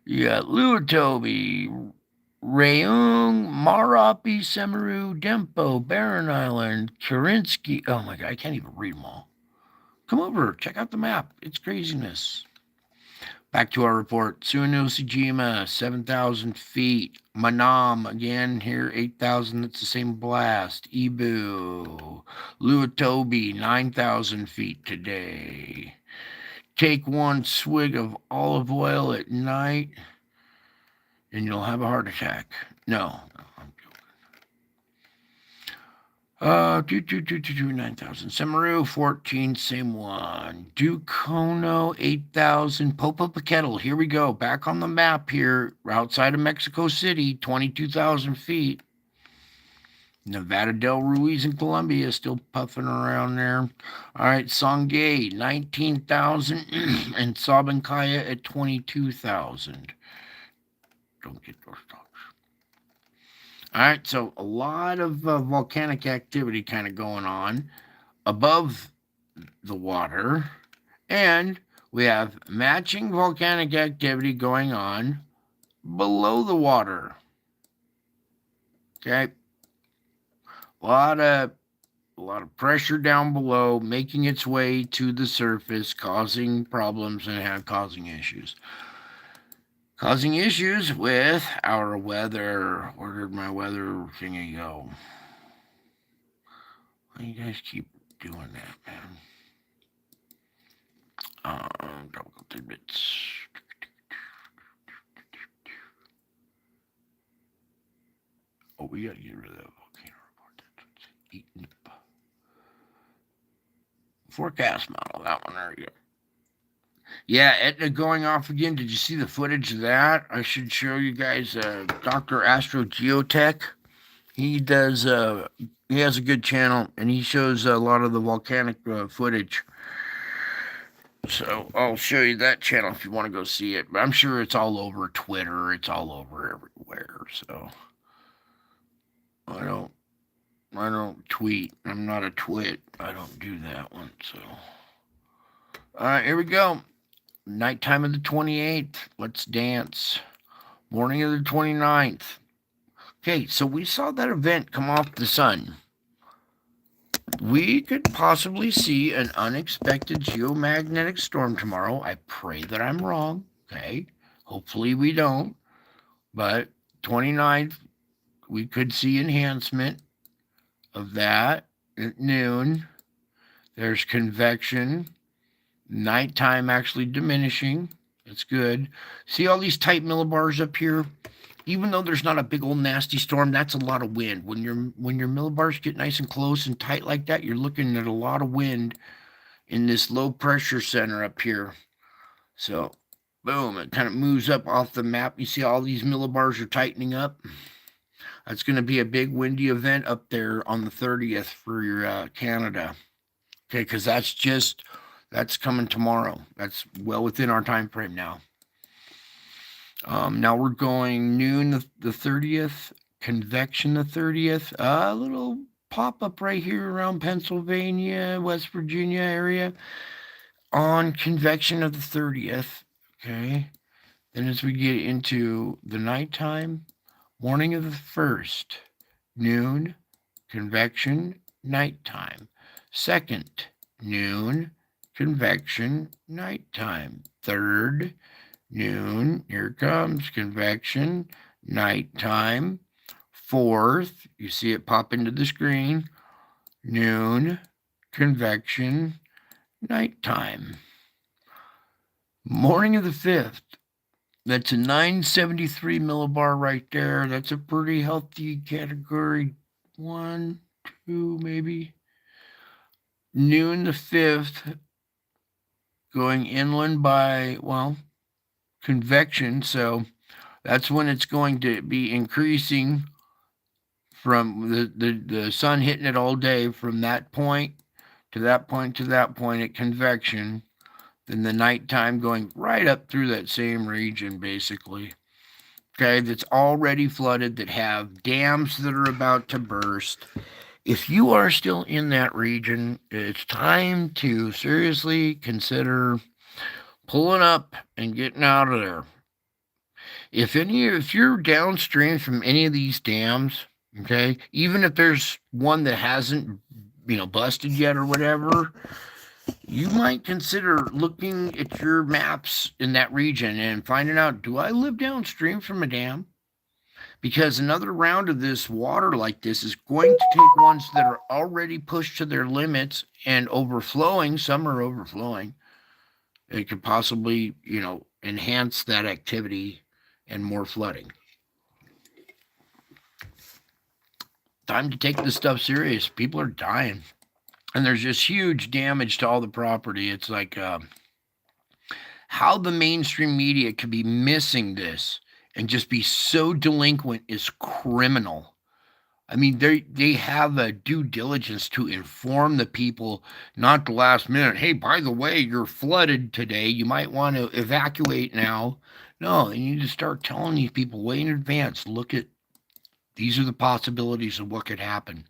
you got Luatobi, Rayung, Marapi, Semaru, Dempo, Barren Island, Karinsky. Oh my God, I can't even read them all. Come over, check out the map. It's craziness. Back to our report. Suinosejima, 7,000 feet. Manam, again here, 8,000. That's the same blast. Ibu. Luatobi, 9,000 feet today. Take one swig of olive oil at night and you'll have a heart attack. No, I'm joking. 9,000. Semaru, 14, same one. Ducono, 8,000. Popocatépetl, here we go. Back on the map here, outside of Mexico City, 22,000 feet. Nevada del Ruiz in Colombia still puffing around there. All right, Sangay 19,000 and Sabancaya at 22,000. Don't get those stocks. All right, so a lot of volcanic activity kind of going on above the water, and we have matching volcanic activity going on below the water. Okay, a lot of pressure down below, making its way to the surface, causing problems and causing issues. Causing issues with our weather. Where did my weather thingy go? Why do you guys keep doing that, man? Double tidbits. Oh, we gotta get rid of that volcano report. That's what's eating up. Forecast model, that one, there you go. Yeah, Etna going off again. Did you see the footage of that? I should show you guys Dr. Astro Geotech. He does, he has a good channel, and he shows a lot of the volcanic footage. So I'll show you that channel if you want to go see it. But I'm sure it's all over Twitter. It's all over everywhere. So I don't tweet. I'm not a twit. I don't do that one. So all right, here we go. Nighttime of the 28th. Let's dance. Morning of the 29th. Okay, so we saw that event come off the sun. We could possibly see an unexpected geomagnetic storm tomorrow. I pray that I'm wrong. Okay, hopefully we don't. But 29th, we could see enhancement of that at noon. There's convection. Nighttime actually diminishing. That's good. See all these tight millibars up here? Even though there's not a big old nasty storm, that's a lot of wind. When your millibars get nice and close and tight like that, you're looking at a lot of wind in this low pressure center up here. So, boom, it kind of moves up off the map. You see all these millibars are tightening up. That's going to be a big windy event up there on the 30th for your Canada. Okay, because that's coming tomorrow. That's well within our time frame now. Now we're going noon the 30th, convection the 30th, a little pop-up right here around Pennsylvania, West Virginia area on convection of the 30th, okay? Then as we get into the nighttime, morning of the 1st, noon, convection, nighttime. 2nd, noon, convection, nighttime. 3rd, noon, here comes convection, nighttime. 4th, you see it pop into the screen, noon, convection, nighttime. Morning of the 5th, that's a 973 millibar right there. That's a pretty healthy category 1, 2, maybe. Noon the 5th, going inland by, well, convection, so that's when it's going to be increasing from the sun hitting it all day from that point to that point to that point at convection, then the nighttime going right up through that same region basically. Okay, that's already flooded, that have dams that are about to burst. If you are still in that region, it's time to seriously consider pulling up and getting out of there. If you're downstream from any of these dams, okay, even if there's one that hasn't, busted yet or whatever, you might consider looking at your maps in that region and finding out, do I live downstream from a dam? Because another round of this water like this is going to take ones that are already pushed to their limits and overflowing. Some are overflowing. It could possibly, enhance that activity and more flooding. Time to take this stuff serious. People are dying. And there's just huge damage to all the property. It's like how the mainstream media could be missing this and just be so delinquent is criminal. I mean, they have a due diligence to inform the people, not the last minute. Hey, by the way, you're flooded today. You might want to evacuate now. No, they need to start telling these people way in advance. Look at these are the possibilities of what could happen.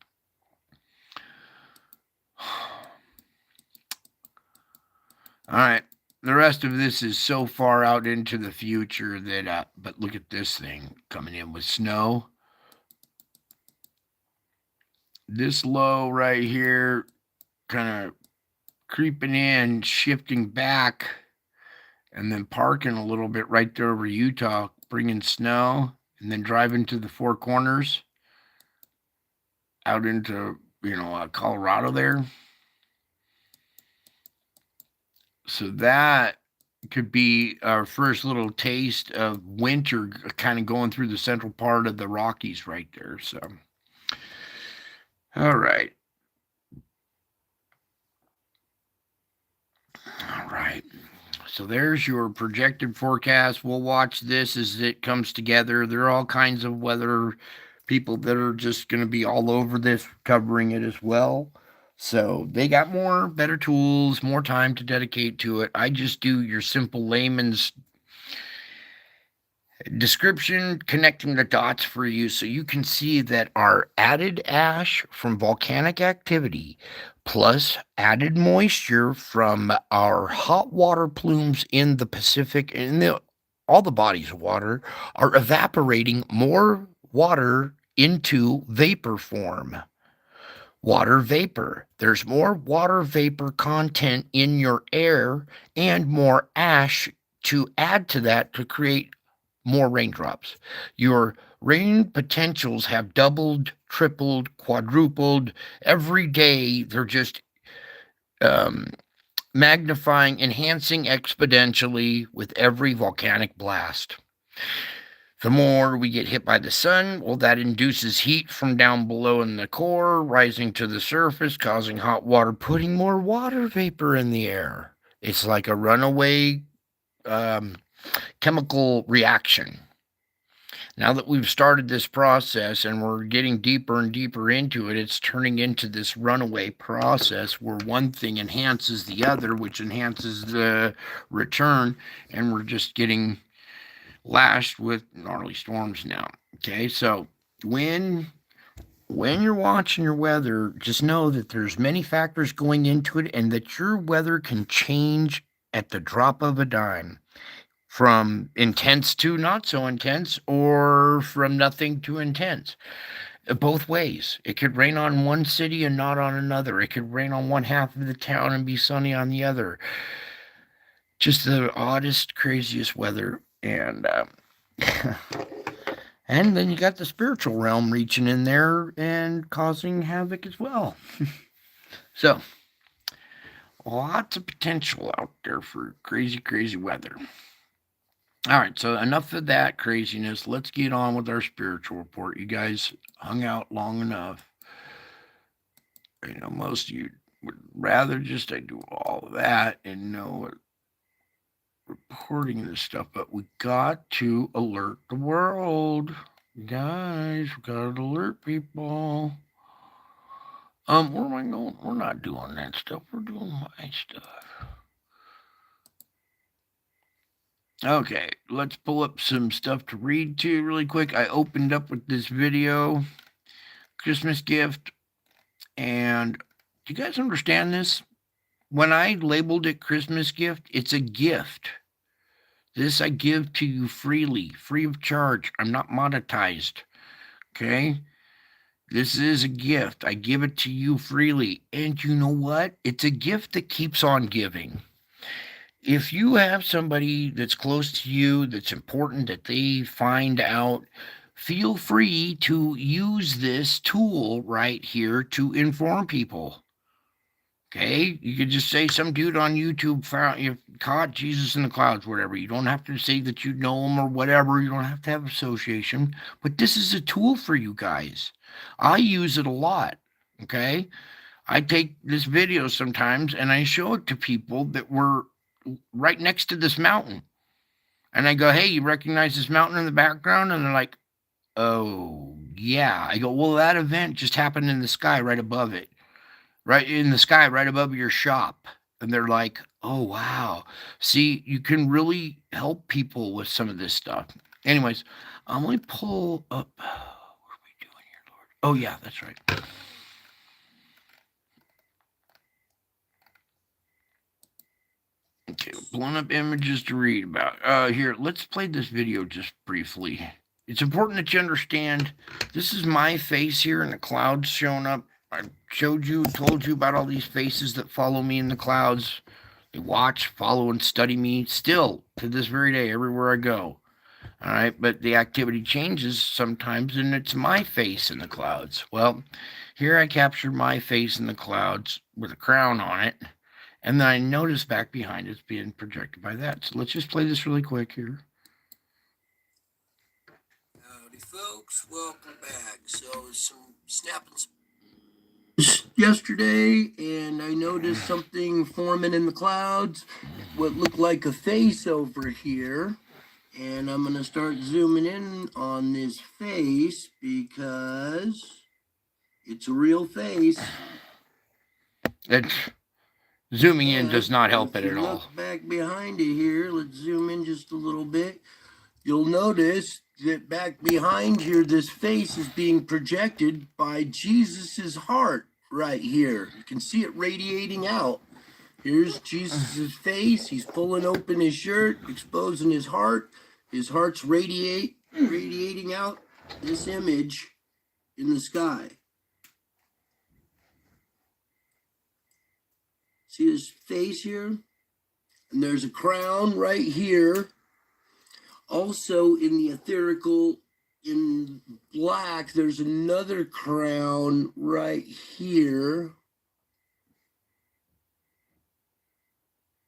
All right. The rest of this is so far out into the future that, but look at this thing coming in with snow. This low right here, kind of creeping in, shifting back, and then parking a little bit right there over Utah, bringing snow, and then driving to the Four Corners out into, Colorado there. So that could be our first little taste of winter kind of going through the central part of the Rockies right there. So, all right. All right. So there's your projected forecast. We'll watch this as it comes together. There are all kinds of weather people that are just going to be all over this, covering it as well. So they got more, better tools, more time to dedicate to it. I just do your simple layman's description, connecting the dots for you so you can see that our added ash from volcanic activity plus added moisture from our hot water plumes in the Pacific and all the bodies of water are evaporating more water into vapor form. Water vapor. There's more water vapor content in your air and more ash to add to that to create more raindrops. Your rain potentials have doubled, tripled, quadrupled. Every day, they're just um, magnifying, enhancing exponentially with every volcanic blast. The more we get hit by the sun, well, that induces heat from down below in the core, rising to the surface, causing hot water, putting more water vapor in the air. It's like a runaway chemical reaction. Now that we've started this process and we're getting deeper and deeper into it, it's turning into this runaway process where one thing enhances the other, which enhances the return, and we're just getting lashed with gnarly storms now. Okay, so when you're watching your weather, just know that there's many factors going into it and that your weather can change at the drop of a dime, from intense to not so intense, or from nothing to intense. Both ways. It could rain on one city and not on another. It could rain on one half of the town and be sunny on the other. Just the oddest, craziest weather. And then you got the spiritual realm reaching in there and causing havoc as well. So, lots of potential out there for crazy, crazy weather. All right, so enough of that craziness. Let's get on with our spiritual report. You guys hung out long enough. Most of you would rather just I do all of that and know reporting this stuff, but we got to alert the world. Guys, we gotta alert people. Where am I going? We're not doing that stuff. We're doing my stuff. Okay, let's pull up some stuff to read to really quick. I opened up with this video, Christmas gift, and do you guys understand this? When I labeled it Christmas gift, it's a gift. This I give to you freely, free of charge. I'm not monetized. Okay? This is a gift. I give it to you freely. And you know what? It's a gift that keeps on giving. If you have somebody that's close to you that's important that they find out, feel free to use this tool right here to inform people. Okay, you could just say some dude on YouTube found you caught Jesus in the clouds, whatever. You don't have to say that you know him or whatever. You don't have to have association. But this is a tool for you guys. I use it a lot. Okay, I take this video sometimes and I show it to people that were right next to this mountain, and I go, "Hey, you recognize this mountain in the background?" And they're like, "Oh yeah. I go, well, that event just happened in the sky right above it, right in the sky right above your shop. And they're like, oh, wow. See, you can really help people with some of this stuff. Anyways, let me pull up. What are we doing here, Lord? Oh, yeah, that's right. Okay, pulling up images to read about. Here, let's play this video just briefly. It's important that you understand this is my face here in the clouds showing up. I showed you, told you about all these faces that follow me in the clouds. They watch, follow, and study me still to this very day, everywhere I go. All right, but the activity changes sometimes, and it's my face in the clouds. Well, here I captured my face in the clouds with a crown on it, and then I notice back behind it's being projected by that. So let's just play this really quick here. Howdy, folks. Welcome back. So, some snapping yesterday, and I noticed something forming in the clouds, what looked like a face over here. And I'm going to start zooming in on this face because it's a real face. It's zooming in And does not help if it you at all. look back behind it here, let's zoom in just a little bit. You'll notice that back behind here, this face is being projected by Jesus's heart right here. You can see it radiating out. Here's Jesus's face. He's pulling open his shirt, exposing his heart. His heart's radiating out this image in the sky. See his face here? And there's a crown right here. Also in the etherical, in black, there's another crown right here.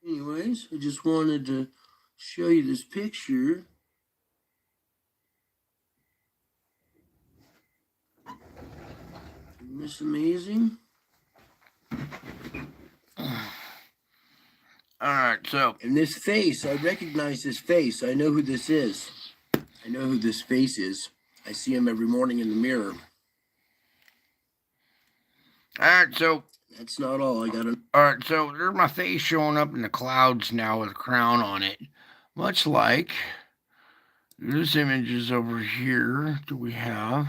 Anyways, I just wanted to show you this picture. Isn't this amazing? All right, so. And this face, I recognize this face. I know who this is. I know who this face is. I see him every morning in the mirror. All right, so. That's not all. I got to. All right, so there's my face showing up in the clouds now with a crown on it. Much like this image is over here. Do we have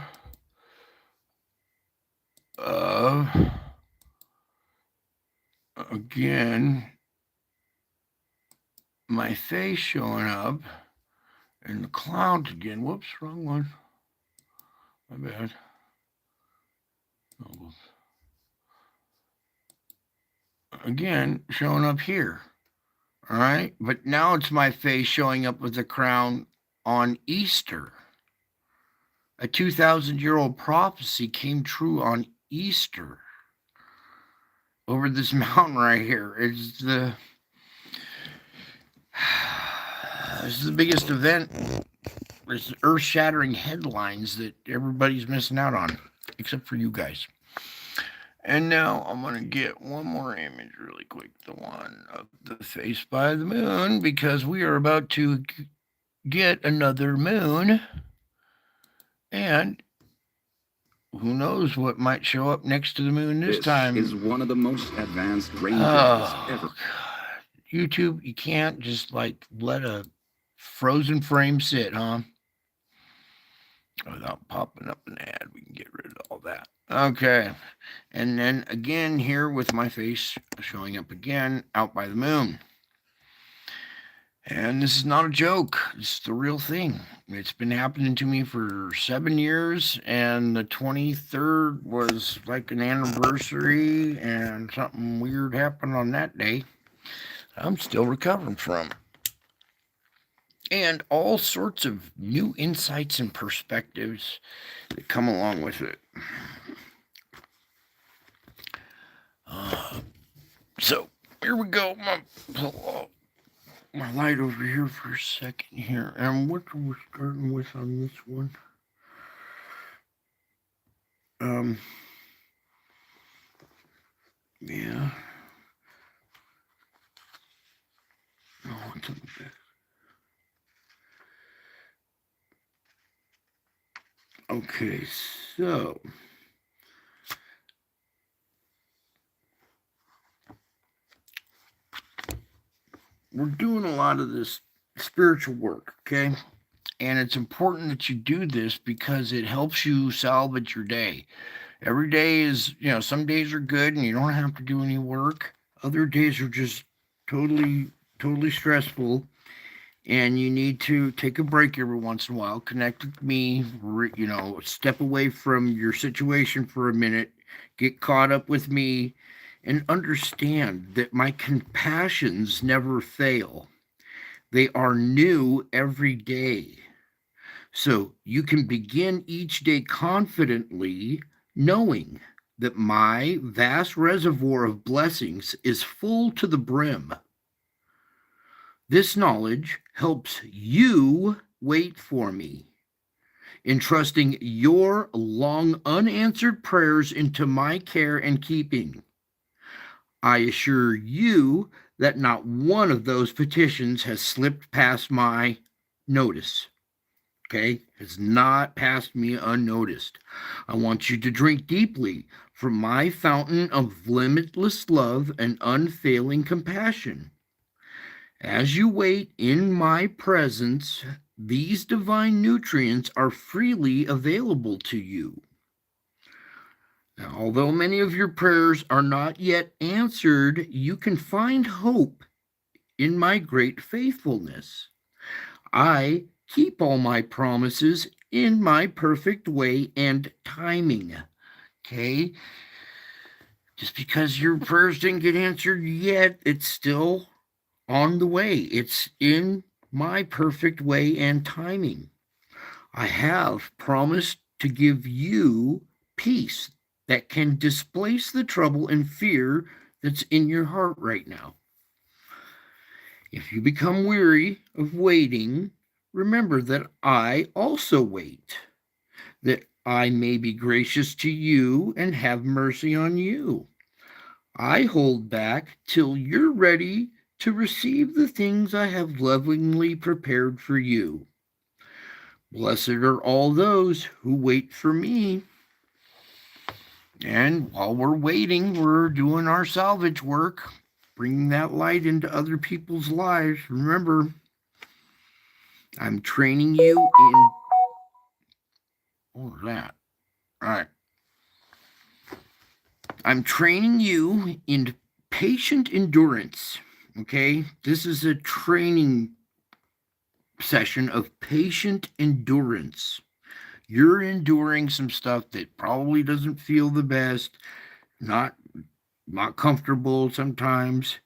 again my face showing up in the clouds again. Whoops, wrong one. My bad. Oh, again, showing up here. All right, but now it's my face showing up with a crown on Easter. A 2,000-year-old prophecy came true on Easter. Over this mountain right here. It's the biggest event. It's earth-shattering headlines that everybody's missing out on, except for you guys. And now I'm going to get one more image really quick, the one of the face by the moon, because we are about to get another moon. And who knows what might show up next to the moon this time. This is one of the most advanced rain gauges ever. God. YouTube, you can't just like let a frozen frame sit, huh? Without popping up an ad, we can get rid of all that. Okay. And then again here with my face showing up again out by the moon. And this is not a joke. It's the real thing. It's been happening to me for 7 years, and the 23rd was like an anniversary, and something weird happened on that day. I'm still recovering from. And all sorts of new insights and perspectives that come along with it. So here we go. Pull my light over here for a second here. And what are we starting with on this one? Yeah. Oh, it's on the back. Okay, so we're doing a lot of this spiritual work, okay? And it's important that you do this because it helps you salvage your day. Every day is, some days are good and you don't have to do any work. Other days are just totally, totally stressful. And you need to take a break every once in a while, connect with me, step away from your situation for a minute, get caught up with me, and understand that my compassions never fail. They are new every day. So you can begin each day confidently, knowing that my vast reservoir of blessings is full to the brim. This knowledge helps you wait for me, entrusting your long unanswered prayers into my care and keeping. I assure you that not one of those petitions has slipped past my notice. Okay, has not passed me unnoticed. I want you to drink deeply from my fountain of limitless love and unfailing compassion. As you wait in my presence, these divine nutrients are freely available to you. Now, although many of your prayers are not yet answered, you can find hope in my great faithfulness. I keep all my promises in my perfect way and timing. Okay? Just because your prayers didn't get answered yet, it's still on the way. It's in my perfect way and timing. I have promised to give you peace that can displace the trouble and fear that's in your heart right now. If you become weary of waiting, remember that I also wait, that I may be gracious to you and have mercy on you. I hold back till you're ready to receive the things I have lovingly prepared for you. Blessed are all those who wait for me. And while we're waiting, we're doing our salvage work, bringing that light into other people's lives. Remember, I'm training you in. What was that? All right. I'm training you in patient endurance. Okay. This is a training session of patient endurance. You're enduring some stuff that probably doesn't feel the best, not comfortable sometimes,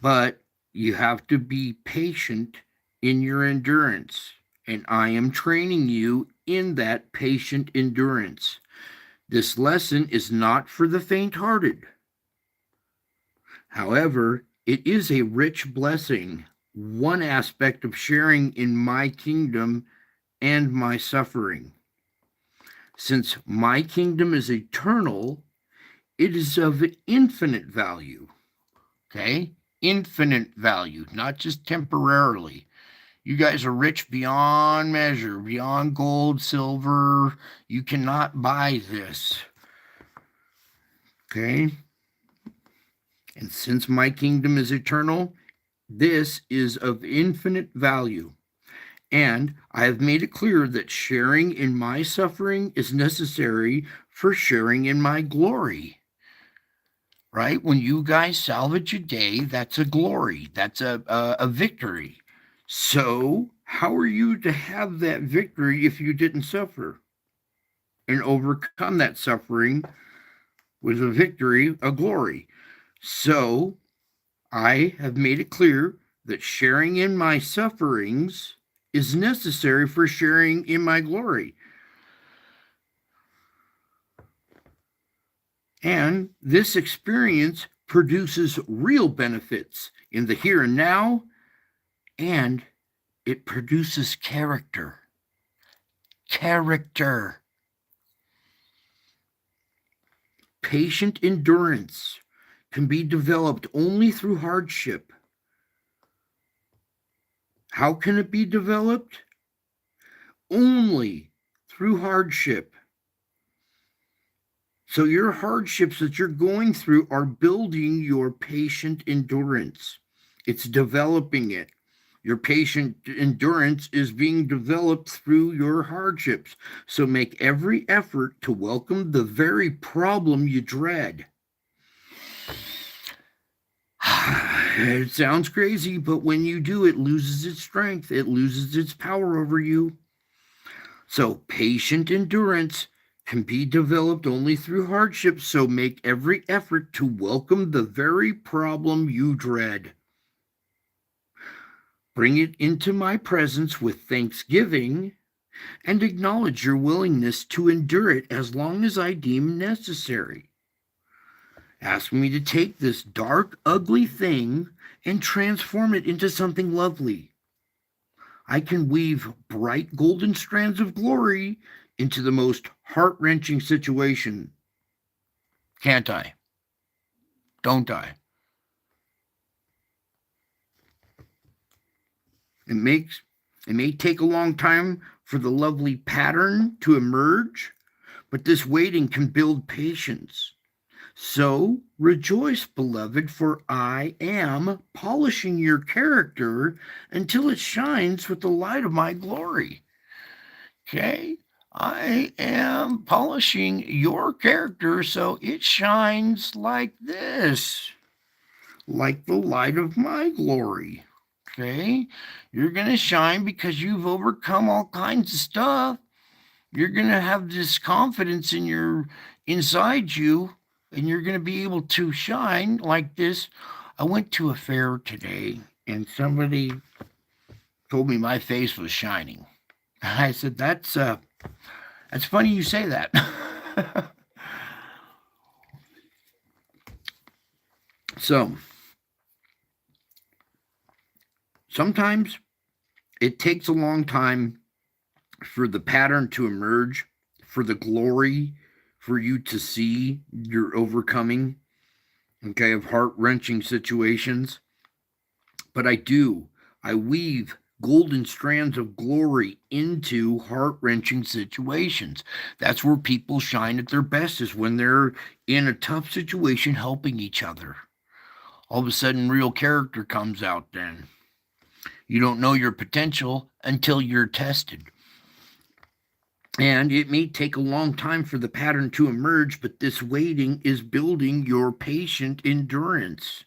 but you have to be patient in your endurance. And I am training you in that patient endurance. This lesson is not for the faint-hearted. However, it is a rich blessing, one aspect of sharing in my kingdom and my suffering. Since my kingdom is eternal, it is of infinite value. Okay? Infinite value, not just temporarily. You guys are rich beyond measure, beyond gold, silver. You cannot buy this. Okay? And since my kingdom is eternal, this is of infinite value. And I have made it clear that sharing in my suffering is necessary for sharing in my glory. Right? When you guys salvage a day, that's a glory. That's a victory. So how are you to have that victory if you didn't suffer and overcome that suffering with a victory, a glory? So I have made it clear that sharing in my sufferings is necessary for sharing in my glory. And this experience produces real benefits in the here and now, and it produces character. Character. Patient endurance can be developed only through hardship. How can it be developed? Only through hardship. So your hardships that you're going through are building your patient endurance. It's developing it. Your patient endurance is being developed through your hardships. So make every effort to welcome the very problem you dread. It sounds crazy, but when you do, it loses its strength. It loses its power over you. So patient endurance can be developed only through hardship, so make every effort to welcome the very problem you dread. Bring it into my presence with thanksgiving and acknowledge your willingness to endure it as long as I deem necessary. Ask me to take this dark, ugly thing and transform it into something lovely. I can weave bright golden strands of glory into the most heart-wrenching situation. Can't I? Don't I? It may take a long time for the lovely pattern to emerge, but this waiting can build patience. So rejoice, beloved, for I am polishing your character until it shines with the light of my glory. Okay? I am polishing your character so it shines like this, like the light of my glory. Okay? You're going to shine because you've overcome all kinds of stuff. You're going to have this confidence inside you, and you're going to be able to shine like this. I went to a fair today, and somebody told me my face was shining. I said, that's funny you say that. So, sometimes it takes a long time for the pattern to emerge, for the glory for you to see your overcoming, okay, of heart-wrenching situations. But I weave golden strands of glory into heart-wrenching situations. That's where people shine at their best, is when they're in a tough situation helping each other. All of a sudden, real character comes out then. You don't know your potential until you're tested. And it may take a long time for the pattern to emerge, but this waiting is building your patient endurance.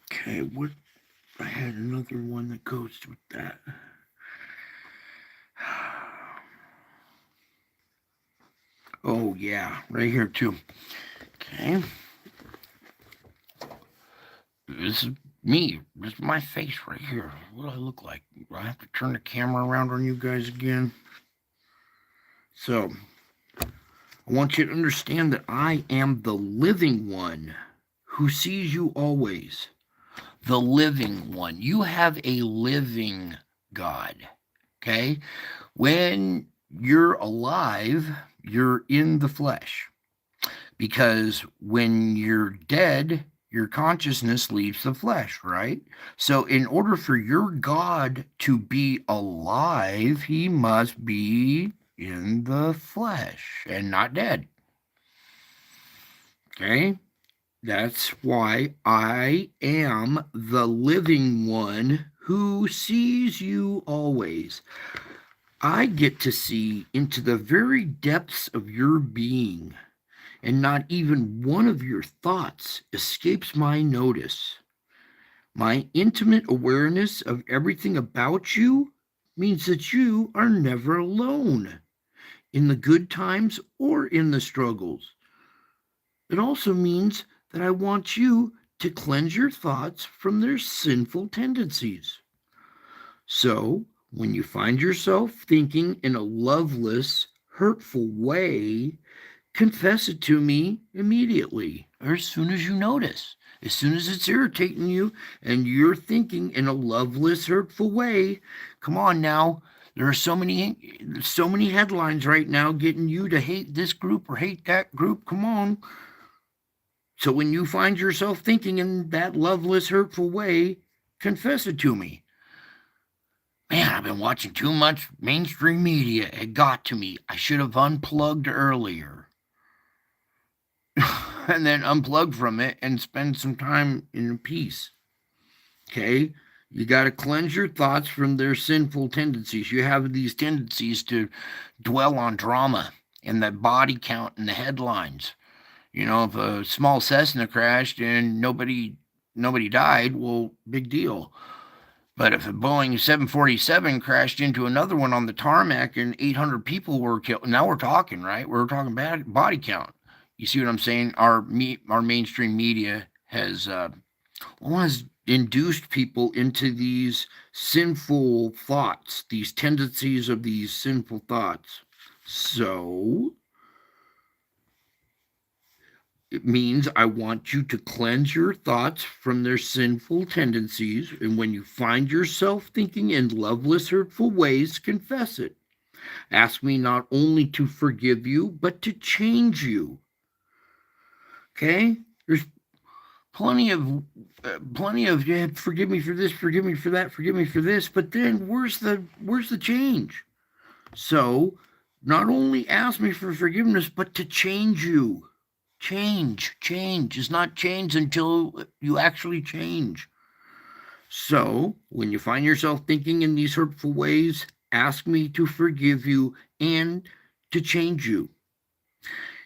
Okay, I had another one that goes with that. Oh, yeah, right here too. Okay. This is me. This is my face right here. What do I look like? Do I have to turn the camera around on you guys again? So, I want you to understand that I am the living one who sees you always. The living one. You have a living God. Okay? When you're alive, you're in the flesh. Because when you're dead, your consciousness leaves the flesh, right? So in order for your God to be alive, he must be in the flesh and not dead. Okay? That's why I am the living one who sees you always. I get to see into the very depths of your being, and not even one of your thoughts escapes my notice. My intimate awareness of everything about you means that you are never alone, in the good times or in the struggles. It also means that I want you to cleanse your thoughts from their sinful tendencies. So, when you find yourself thinking in a loveless, hurtful way, confess it to me immediately, or as soon as you notice. As soon as it's irritating you and you're thinking in a loveless, hurtful way, come on now. There are so many headlines right now getting you to hate this group or hate that group. Come on. So when you find yourself thinking in that loveless, hurtful way, confess it to me. Man, I've been watching too much mainstream media. It got to me. I should have unplugged earlier. And then unplug from it and spend some time in peace. Okay? You got to cleanse your thoughts from their sinful tendencies. You have these tendencies to dwell on drama and the body count and the headlines. You know, if a small Cessna crashed and nobody died, well, big deal. But if a Boeing 747 crashed into another one on the tarmac and 800 people were killed, now we're talking, right? We're talking body count. You see what I'm saying? Our mainstream media has induced people into these sinful thoughts, these tendencies of these sinful thoughts. So it means I want you to cleanse your thoughts from their sinful tendencies. And when you find yourself thinking in loveless, hurtful ways, confess it. Ask me not only to forgive you, but to change you. Okay? There's plenty of yeah, forgive me for this, forgive me for that, forgive me for this. But then where's the change? So not only ask me for forgiveness, but to change you. Change is not change until you actually change. So when you find yourself thinking in these hurtful ways, ask me to forgive you and to change you.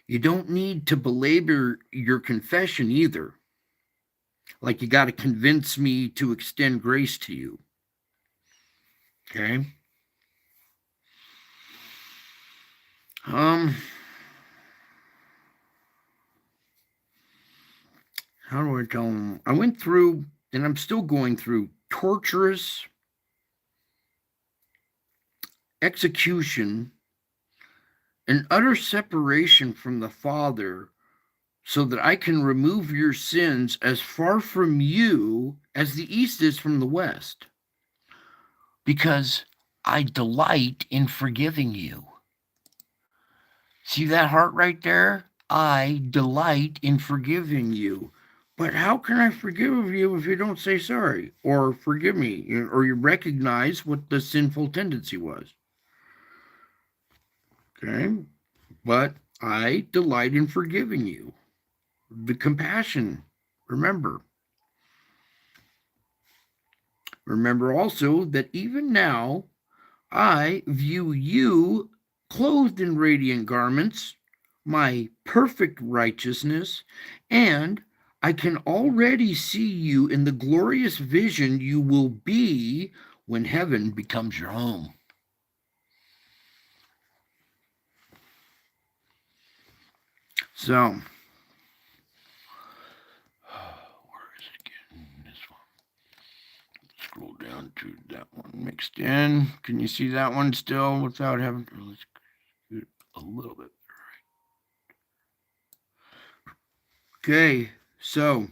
You don't need to belabor your confession either. Like you got to convince me to extend grace to you. Okay? How do I tell them? I went through, and I'm still going through, torturous execution and utter separation from the Father so that I can remove your sins as far from you as the East is from the West. Because I delight in forgiving you. See that heart right there? I delight in forgiving you. But how can I forgive you if you don't say sorry or forgive me or you recognize what the sinful tendency was? Okay? But I delight in forgiving you. The compassion, remember. Remember also that even now I view you clothed in radiant garments, my perfect righteousness, and I can already see you in the glorious vision you will be when heaven becomes your home. So, where is it again? This one. Scroll down to that one mixed in. Can you see that one still without having to? Let's do it a little bit. Okay, so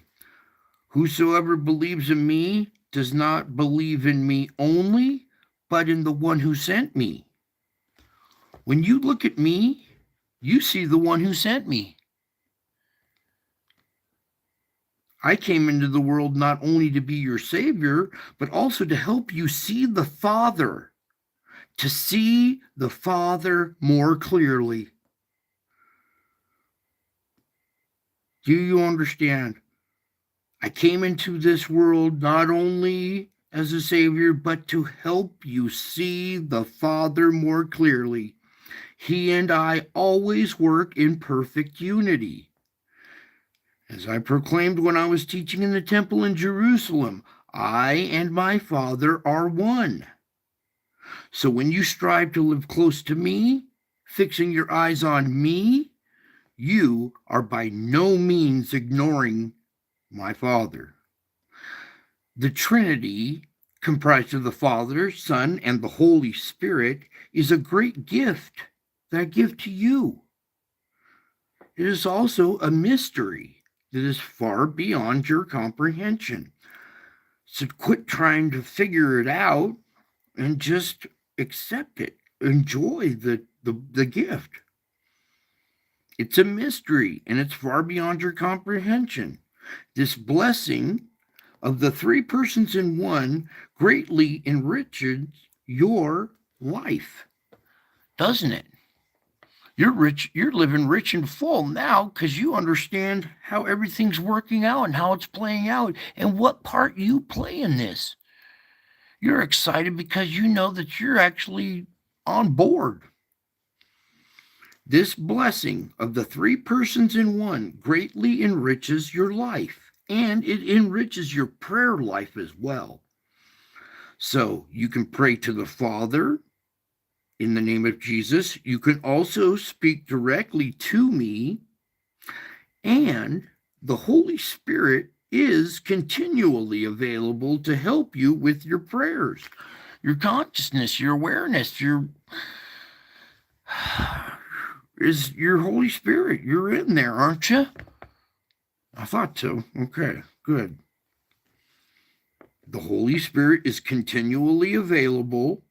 whosoever believes in me does not believe in me only, but in the one who sent me. When you look at me, you see the one who sent me. I came into the world not only to be your Savior, but also to help you see the Father, to see the Father more clearly. Do you understand? I came into this world not only as a Savior, but to help you see the Father more clearly. He and I always work in perfect unity. As I proclaimed when I was teaching in the temple in Jerusalem, I and my Father are one. So when you strive to live close to me, fixing your eyes on me, you are by no means ignoring my Father. The Trinity, comprised of the Father, Son, and the Holy Spirit, is a great gift that I give to you. It is also a mystery that is far beyond your comprehension. So quit trying to figure it out and just accept it. Enjoy the gift. It's a mystery and it's far beyond your comprehension. This blessing of the three persons in one greatly enriches your life, doesn't it? You're rich, you're living rich and full now because you understand how everything's working out and how it's playing out and what part you play in this. You're excited because you know that you're actually on board. This blessing of the three persons in one greatly enriches your life, and it enriches your prayer life as well. So you can pray to the Father in the name of Jesus. You can also speak directly to me, and the Holy Spirit is continually available to help you with your prayers, your consciousness, your awareness, your is your Holy Spirit. You're in there, aren't you? I thought so. Okay, good. The Holy Spirit is continually available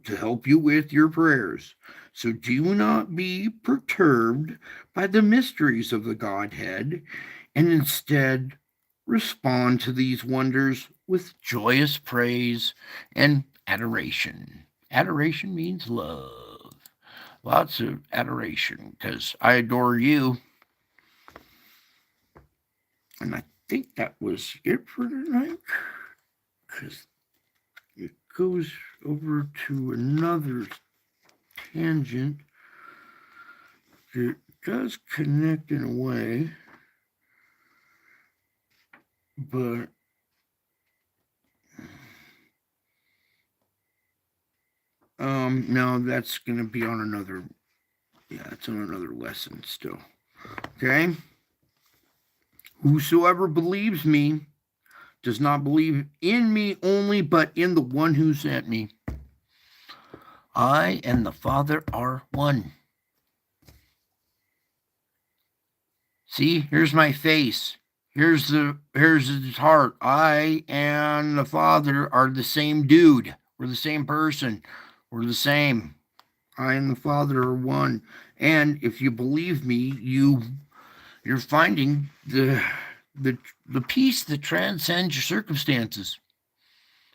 to help you with your prayers. So do not be perturbed by the mysteries of the Godhead, and instead respond to these wonders with joyous praise and adoration. Adoration means love. Lots of adoration, because I adore you. And I think that was it for tonight, because it goes over to another tangent. It does connect in a way, but no, that's going to be on another, it's on another lesson still. Okay? Whosoever believes me does not believe in me only, but in the one who sent me. I and the Father are one. See, here's my face. Here's his heart. I and the Father are the same dude. We're the same person. We're the same. I and the Father are one. And if you believe me, you're finding the peace that transcends your circumstances.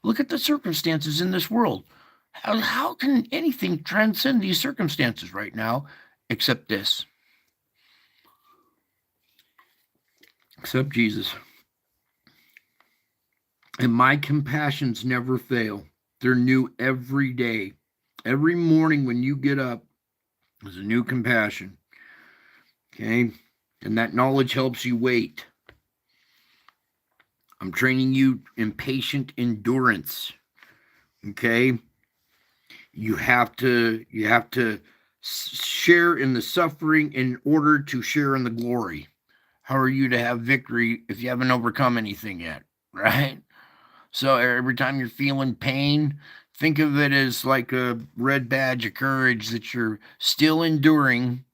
Look at the circumstances in this world. How can anything transcend these circumstances right now except this? Except Jesus. And my compassions never fail. They're new every day. Every morning when you get up, there's a new compassion. Okay? And that knowledge helps you wait. I'm training you in patient endurance. Okay? You have to share in the suffering in order to share in the glory. How are you to have victory if you haven't overcome anything yet, right? So every time you're feeling pain, think of it as like a red badge of courage that you're still enduring,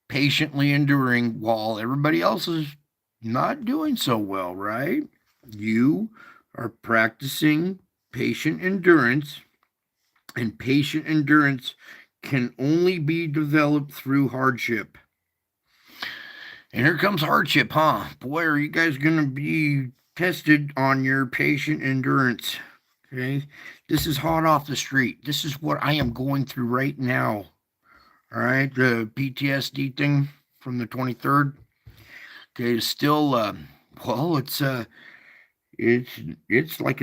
patiently enduring, while everybody else is not doing so well, right? You are practicing patient endurance, and patient endurance can only be developed through hardship. And here comes hardship, huh? Boy, are you guys going to be tested on your patient endurance. Okay? This is hot off the street. This is what I am going through right now. All right? The PTSD thing from the 23rd. Okay, it's still, well, it's like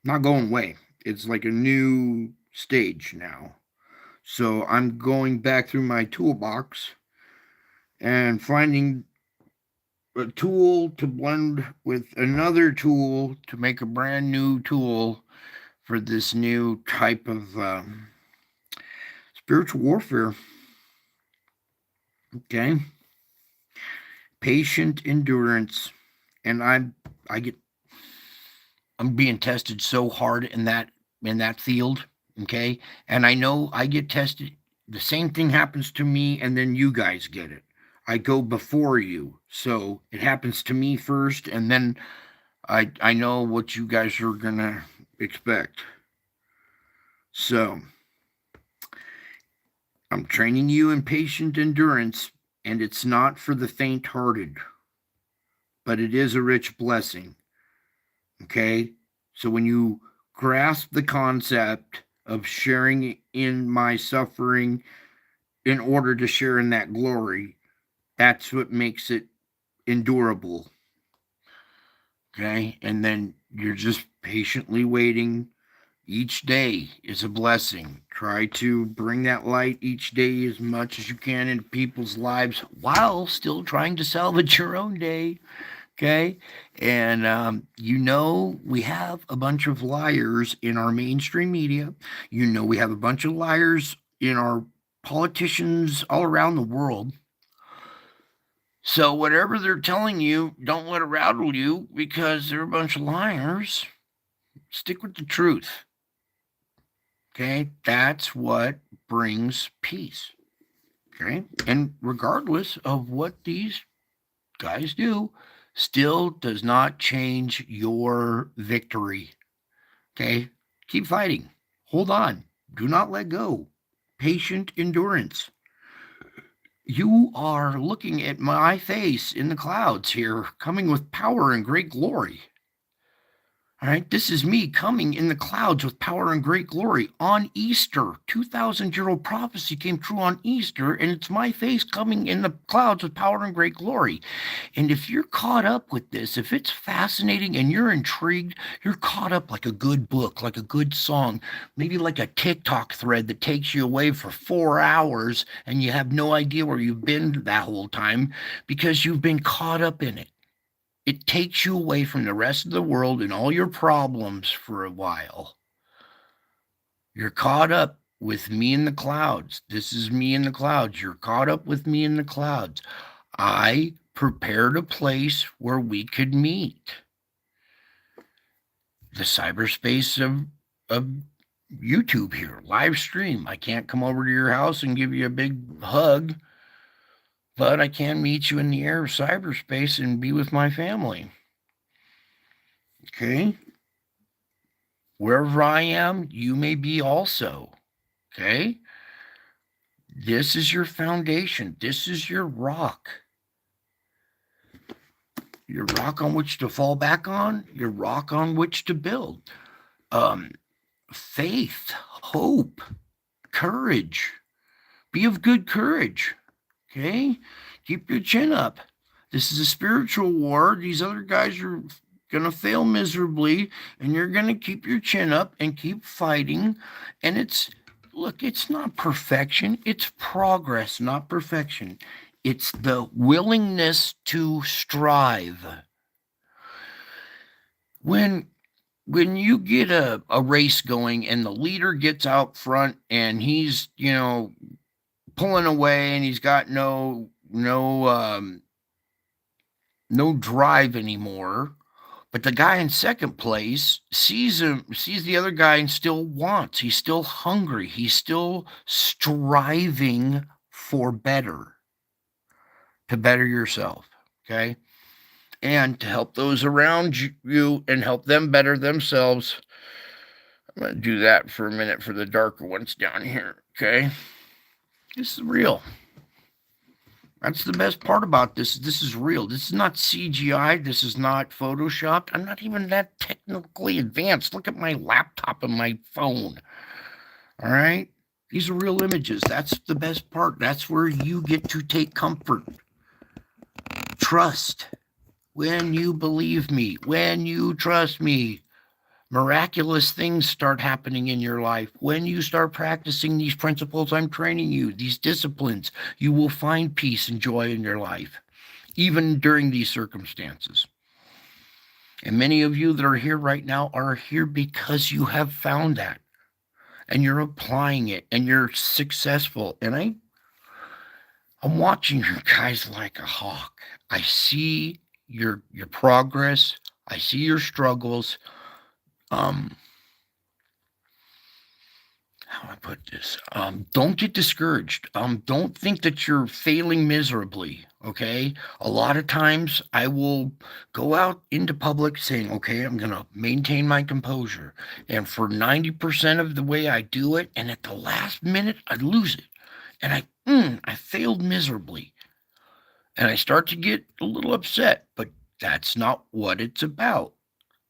not going away. It's like a new stage now. So I'm going back through my toolbox and finding a tool to blend with another tool to make a brand new tool for this new type of spiritual warfare. Okay, patient endurance, and I'm being tested so hard in that field. Okay, and I know I get tested. The same thing happens to me, and then you guys get it. I go before you, so it happens to me first, and then I know what you guys are gonna expect. So I'm training you in patient endurance, and it's not for the faint-hearted, but it is a rich blessing. Okay, so when you grasp the concept of sharing in my suffering in order to share in that glory. That's what makes it endurable. Okay. And then you're just patiently waiting. Each day is a blessing. Try to bring that light each day as much as you can into people's lives while still trying to salvage your own day. Okay. And, we have a bunch of liars in our mainstream media. We have a bunch of liars in our politicians all around the world. So, whatever they're telling you, don't let it rattle you because they're a bunch of liars. Stick with the truth. Okay. That's what brings peace. Okay. And regardless of what these guys do, still does not change your victory. Okay. Keep fighting. Hold on. Do not let go. Patient endurance. You are looking at my face in the clouds here, coming with power and great glory. All right, this is me coming in the clouds with power and great glory on Easter. 2,000-year-old prophecy came true on Easter, and it's my face coming in the clouds with power and great glory. And if you're caught up with this, if it's fascinating and you're intrigued, you're caught up like a good book, like a good song, maybe like a TikTok thread that takes you away for 4 hours and you have no idea where you've been that whole time because you've been caught up in it. It takes you away from the rest of the world and all your problems for a while. You're caught up with me in the clouds. This is me in the clouds. You're caught up with me in the clouds. I prepared a place where we could meet. The cyberspace of YouTube here, live stream. I can't come over to your house and give you a big hug, but I can meet you in the air of cyberspace and be with my family. Okay? Wherever I am, you may be also. Okay? This is your foundation. This is your rock. Your rock on which to fall back on, your rock on which to build. Faith, hope, courage. Be of good courage. Okay? Keep your chin up. This is a spiritual war. These other guys are going to fail miserably, and you're going to keep your chin up and keep fighting. And it's not perfection. It's progress, not perfection. It's the willingness to strive. When you get a race going and the leader gets out front and he's, pulling away and he's got no drive anymore, but the guy in second place sees the other guy and still wants, he's still hungry, he's still striving for better, to better yourself, okay? And to help those around you and help them better themselves. I'm going to do that for a minute for the darker ones down here, okay? This is real. That's the best part about this. This is real. This is not CGI. This is not Photoshopped. I'm not even that technically advanced. Look at my laptop and my phone. All right? These are real images. That's the best part. That's where you get to take comfort. Trust. When you believe me, when you trust me, miraculous things start happening in your life. When you start practicing these principles I'm training you, these disciplines, you will find peace and joy in your life, even during these circumstances. And many of you that are here right now are here because you have found that, and you're applying it, and you're successful. And I'm watching you guys like a hawk. I see your progress. I see your struggles. How do I put this? Don't get discouraged. Don't think that you're failing miserably. Okay. A lot of times I will go out into public saying, okay, I'm going to maintain my composure. And for 90% of the way I do it, and at the last minute, I lose it. And I failed miserably. And I start to get a little upset, but that's not what it's about.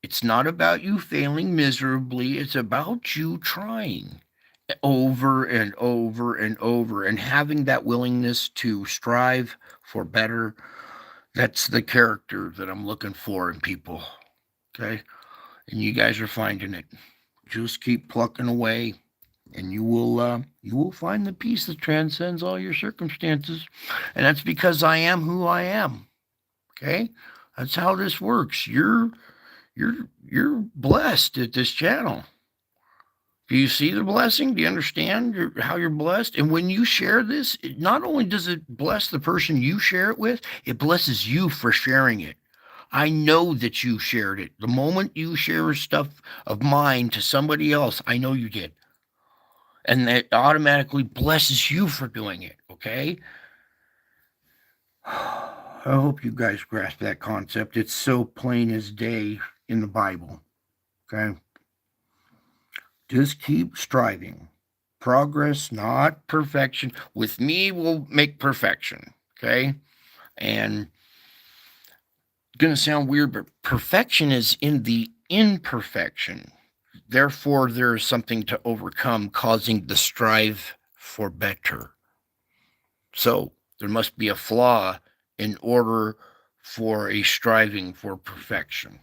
It's not about you failing miserably. It's about you trying over and over and over and having that willingness to strive for better. That's the character that I'm looking for in people. Okay. And you guys are finding it. Just keep plucking away, and you will find the peace that transcends all your circumstances. And that's because I am who I am. Okay? That's how this works. You're blessed at this channel. Do you see the blessing? Do you understand how you're blessed? And when you share this, not only does it bless the person you share it with, it blesses you for sharing it. I know that you shared it. The moment you share stuff of mine to somebody else, I know you did. And that automatically blesses you for doing it, okay? I hope you guys grasp that concept. It's so plain as day in the Bible, okay? Just keep striving. Progress, not perfection. With me, we'll make perfection, okay? And it's going to sound weird, but perfection is in the imperfection. Therefore, there is something to overcome, causing the strive for better. So there must be a flaw in order for a striving for perfection.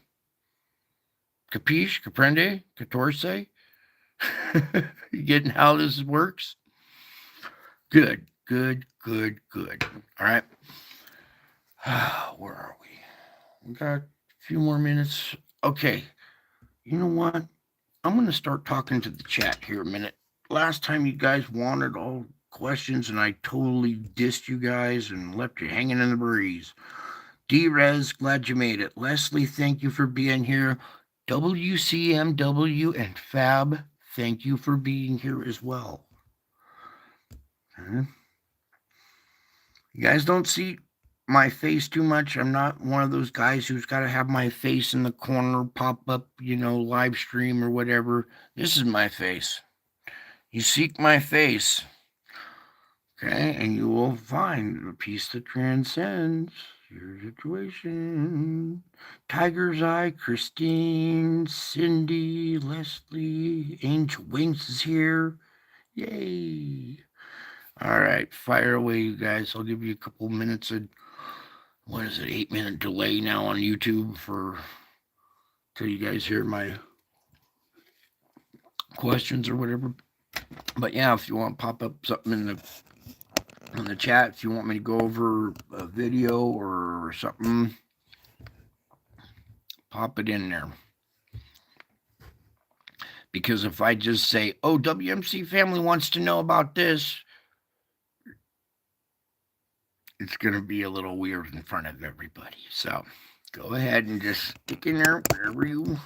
Capiche? Comprende? Catorce? You getting how this works? Good. All right. Where are we? We got a few more minutes. Okay. You know what? I'm going to start talking to the chat here a minute. Last time you guys wanted all questions and I totally dissed you guys and left you hanging in the breeze. D-Rez, glad you made it. Leslie, thank you for being here. WCMW and Fab, thank you for being here as well. You guys don't see my face too much. I'm not one of those guys who's got to have my face in the corner, pop up, live stream or whatever. This is my face. You seek my face, okay, and you will find a peace that transcends your situation. Tiger's Eye, Christine, Cindy, Leslie, Angel Wings is here. Yay. All right, fire away, you guys. I'll give you a couple minutes of, 8-minute delay now on YouTube till you guys hear my questions or whatever. But yeah, if you want to pop up something in the chat, if you want me to go over a video or something, pop it in there. Because if I just say, oh, WMC family wants to know about this, it's going to be a little weird in front of everybody. So go ahead and just stick in there wherever you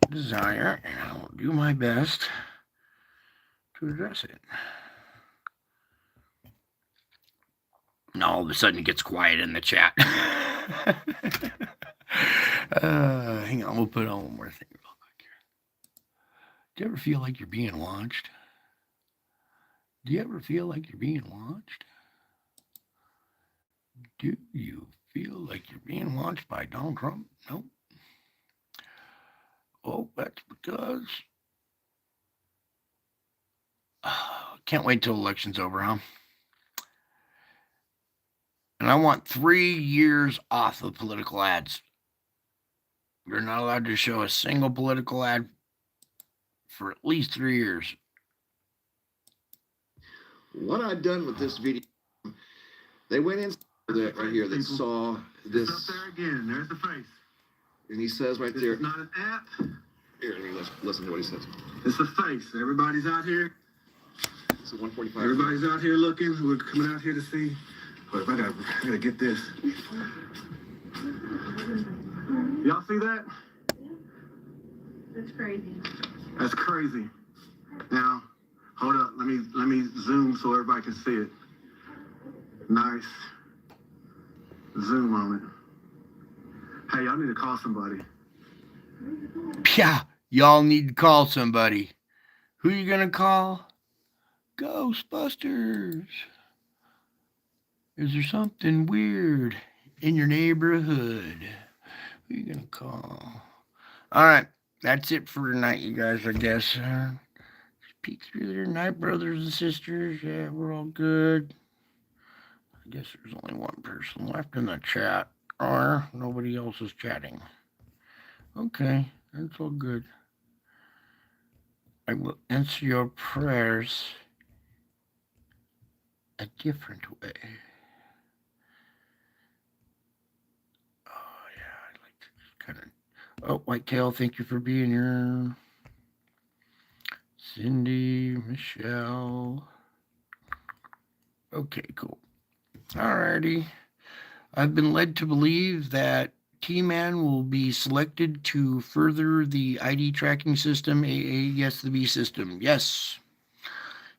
desire, and I will do my best to address it. And all of a sudden it gets quiet in the chat. Hang on, we'll put on one more thing real quick here. Do you ever feel like you're being watched? Do you ever feel like you're being watched? Do you feel like you're being watched by Donald Trump? Nope. Oh, that's because... can't wait till election's over, huh? And I want 3 years off of political ads. You're not allowed to show a single political ad for at least 3 years. What I've done with this video, they went in that right here that saw this. It's up there again. There's the face. And he says right This there. is not an app. Here, listen to what he says. It's the face. Everybody's out here. It's a 145. Everybody's out here looking. We're coming out here to see. But I gotta get this. Y'all see that? That's crazy. That's crazy. Now, hold up. Let me zoom so everybody can see it. Nice. Zoom on it. Hey, y'all need to call somebody. Yeah, y'all need to call somebody. Who you gonna call? Ghostbusters. Is there something weird in your neighborhood? Who you gonna call? All right, that's it for tonight, you guys. I guess. Just peek through there, night, brothers and sisters. Yeah, we're all good. I guess there's only one person left in the chat, or nobody else is chatting. Okay, that's all good. I will answer your prayers a different way. Oh, yeah, I'd like to just kind of. Oh, Whitetail, thank you for being here. Cindy, Michelle. Okay, cool. Alrighty. I've been led to believe that T-Man will be selected to further the ID tracking system. Yes, the B system. Yes.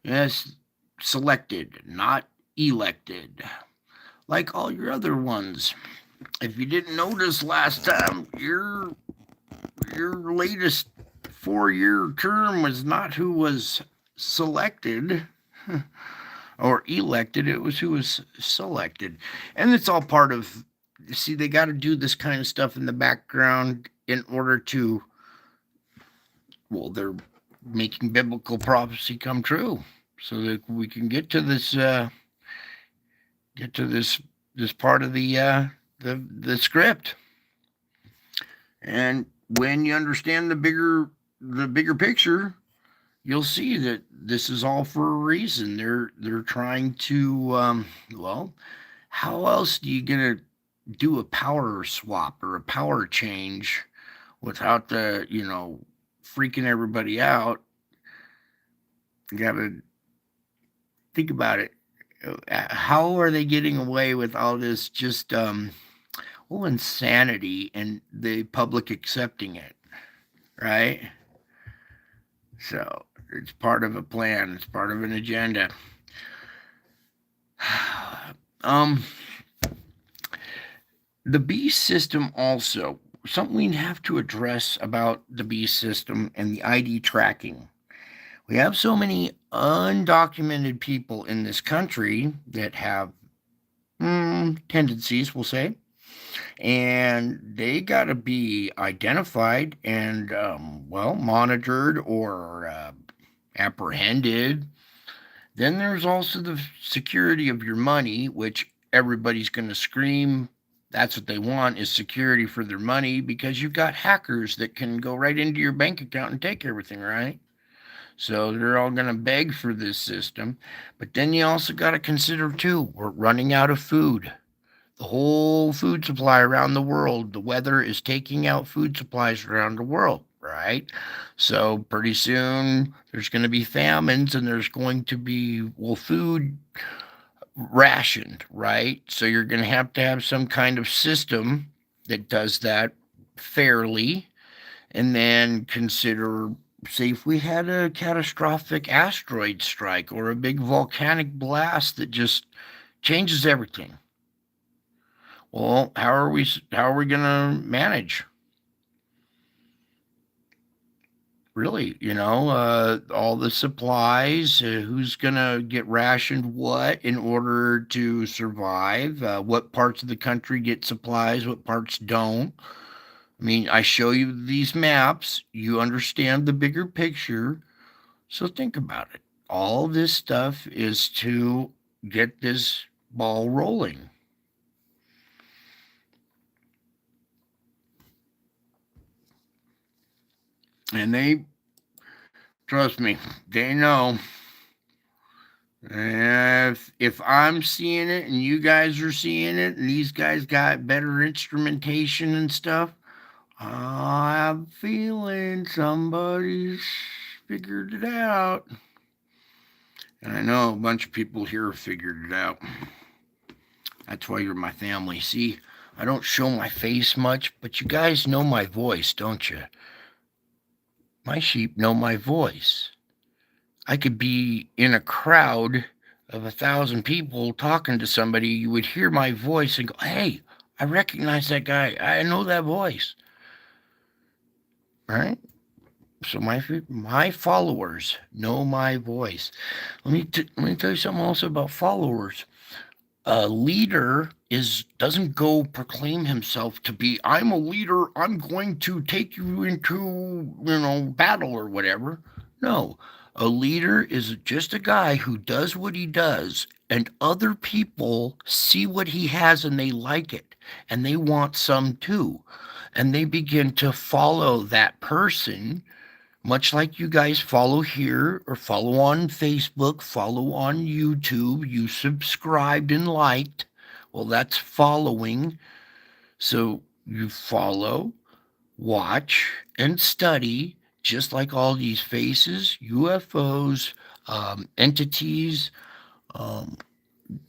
Yes, selected, not elected. Like all your other ones. If you didn't notice last time, your latest 4-year term was not who was selected or elected, it was who was selected. And it's all part of, see, they got to do this kind of stuff in the background in order to, well, they're making biblical prophecy come true so that we can get to this part of the script. And when you understand the bigger picture, you'll see that this is all for a reason. They're trying to well, how else do you gonna do a power swap or a power change without the freaking everybody out? You gotta think about it. How are they getting away with all this just insanity and the public accepting it, right? So it's part of a plan. It's part of an agenda. The beast system also, something we have to address about the beast system and the ID tracking. We have so many undocumented people in this country that have tendencies, we'll say, and they got to be identified and, monitored or apprehended. Then there's also the security of your money, which everybody's going to scream that's what they want, is security for their money, because you've got hackers that can go right into your bank account and take everything, right? So they're all going to beg for this system. But then you also got to consider, too, we're running out of food. The whole food supply around the world, the weather is taking out food supplies around the world, right? So pretty soon there's going to be famines and there's going to be, food rationed, right? So you're going to have some kind of system that does that fairly. And then consider, say, if we had a catastrophic asteroid strike or a big volcanic blast that just changes everything. Well, how are we going to manage? Really, all the supplies, who's going to get rationed what in order to survive? What parts of the country get supplies, what parts don't? I mean, I show you these maps, you understand the bigger picture, so think about it. All this stuff is to get this ball rolling. And they, trust me, they know. If I'm seeing it and you guys are seeing it and these guys got better instrumentation and stuff, I'm feeling somebody's figured it out. And I know a bunch of people here have figured it out. That's why you're my family. See, I don't show my face much, but you guys know my voice, don't you? My sheep know my voice. I could be in a crowd of 1,000 people talking to somebody. You would hear my voice and go, hey, I recognize that guy. I know that voice. Right? So my followers know my voice. Let me tell you something also about followers. A leader doesn't go proclaim himself to be, I'm a leader, I'm going to take you into, battle or whatever. No, a leader is just a guy who does what he does, and other people see what he has and they like it, and they want some too. And they begin to follow that person, much like you guys follow here or follow on Facebook, follow on YouTube, you subscribed and liked. Well, that's following. So you follow, watch, and study, just like all these faces, UFOs, entities, um,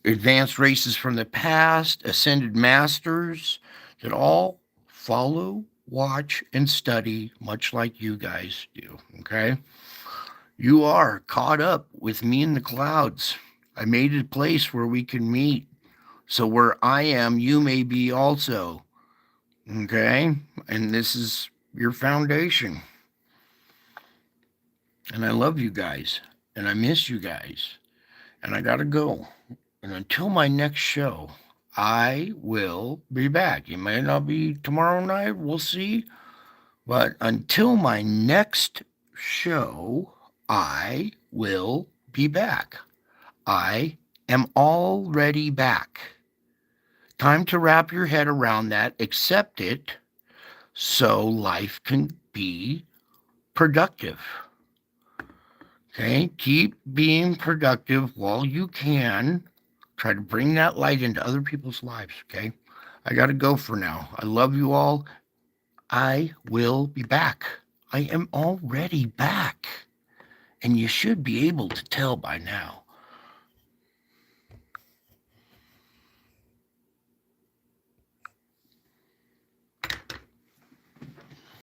advanced races from the past, ascended masters, that all follow, watch, and study, much like you guys do. Okay? You are caught up with me in the clouds. I made a place where we can meet. So where I am, you may be also. Okay? And this is your foundation. And I love you guys. And I miss you guys. And I got to go. And until my next show, I will be back. It may not be tomorrow night. We'll see. But until my next show, I will be back. I am already back. Time to wrap your head around that, accept it, so life can be productive. Okay? Keep being productive while you can. Try to bring that light into other people's lives, okay? I got to go for now. I love you all. I will be back. I am already back. And you should be able to tell by now.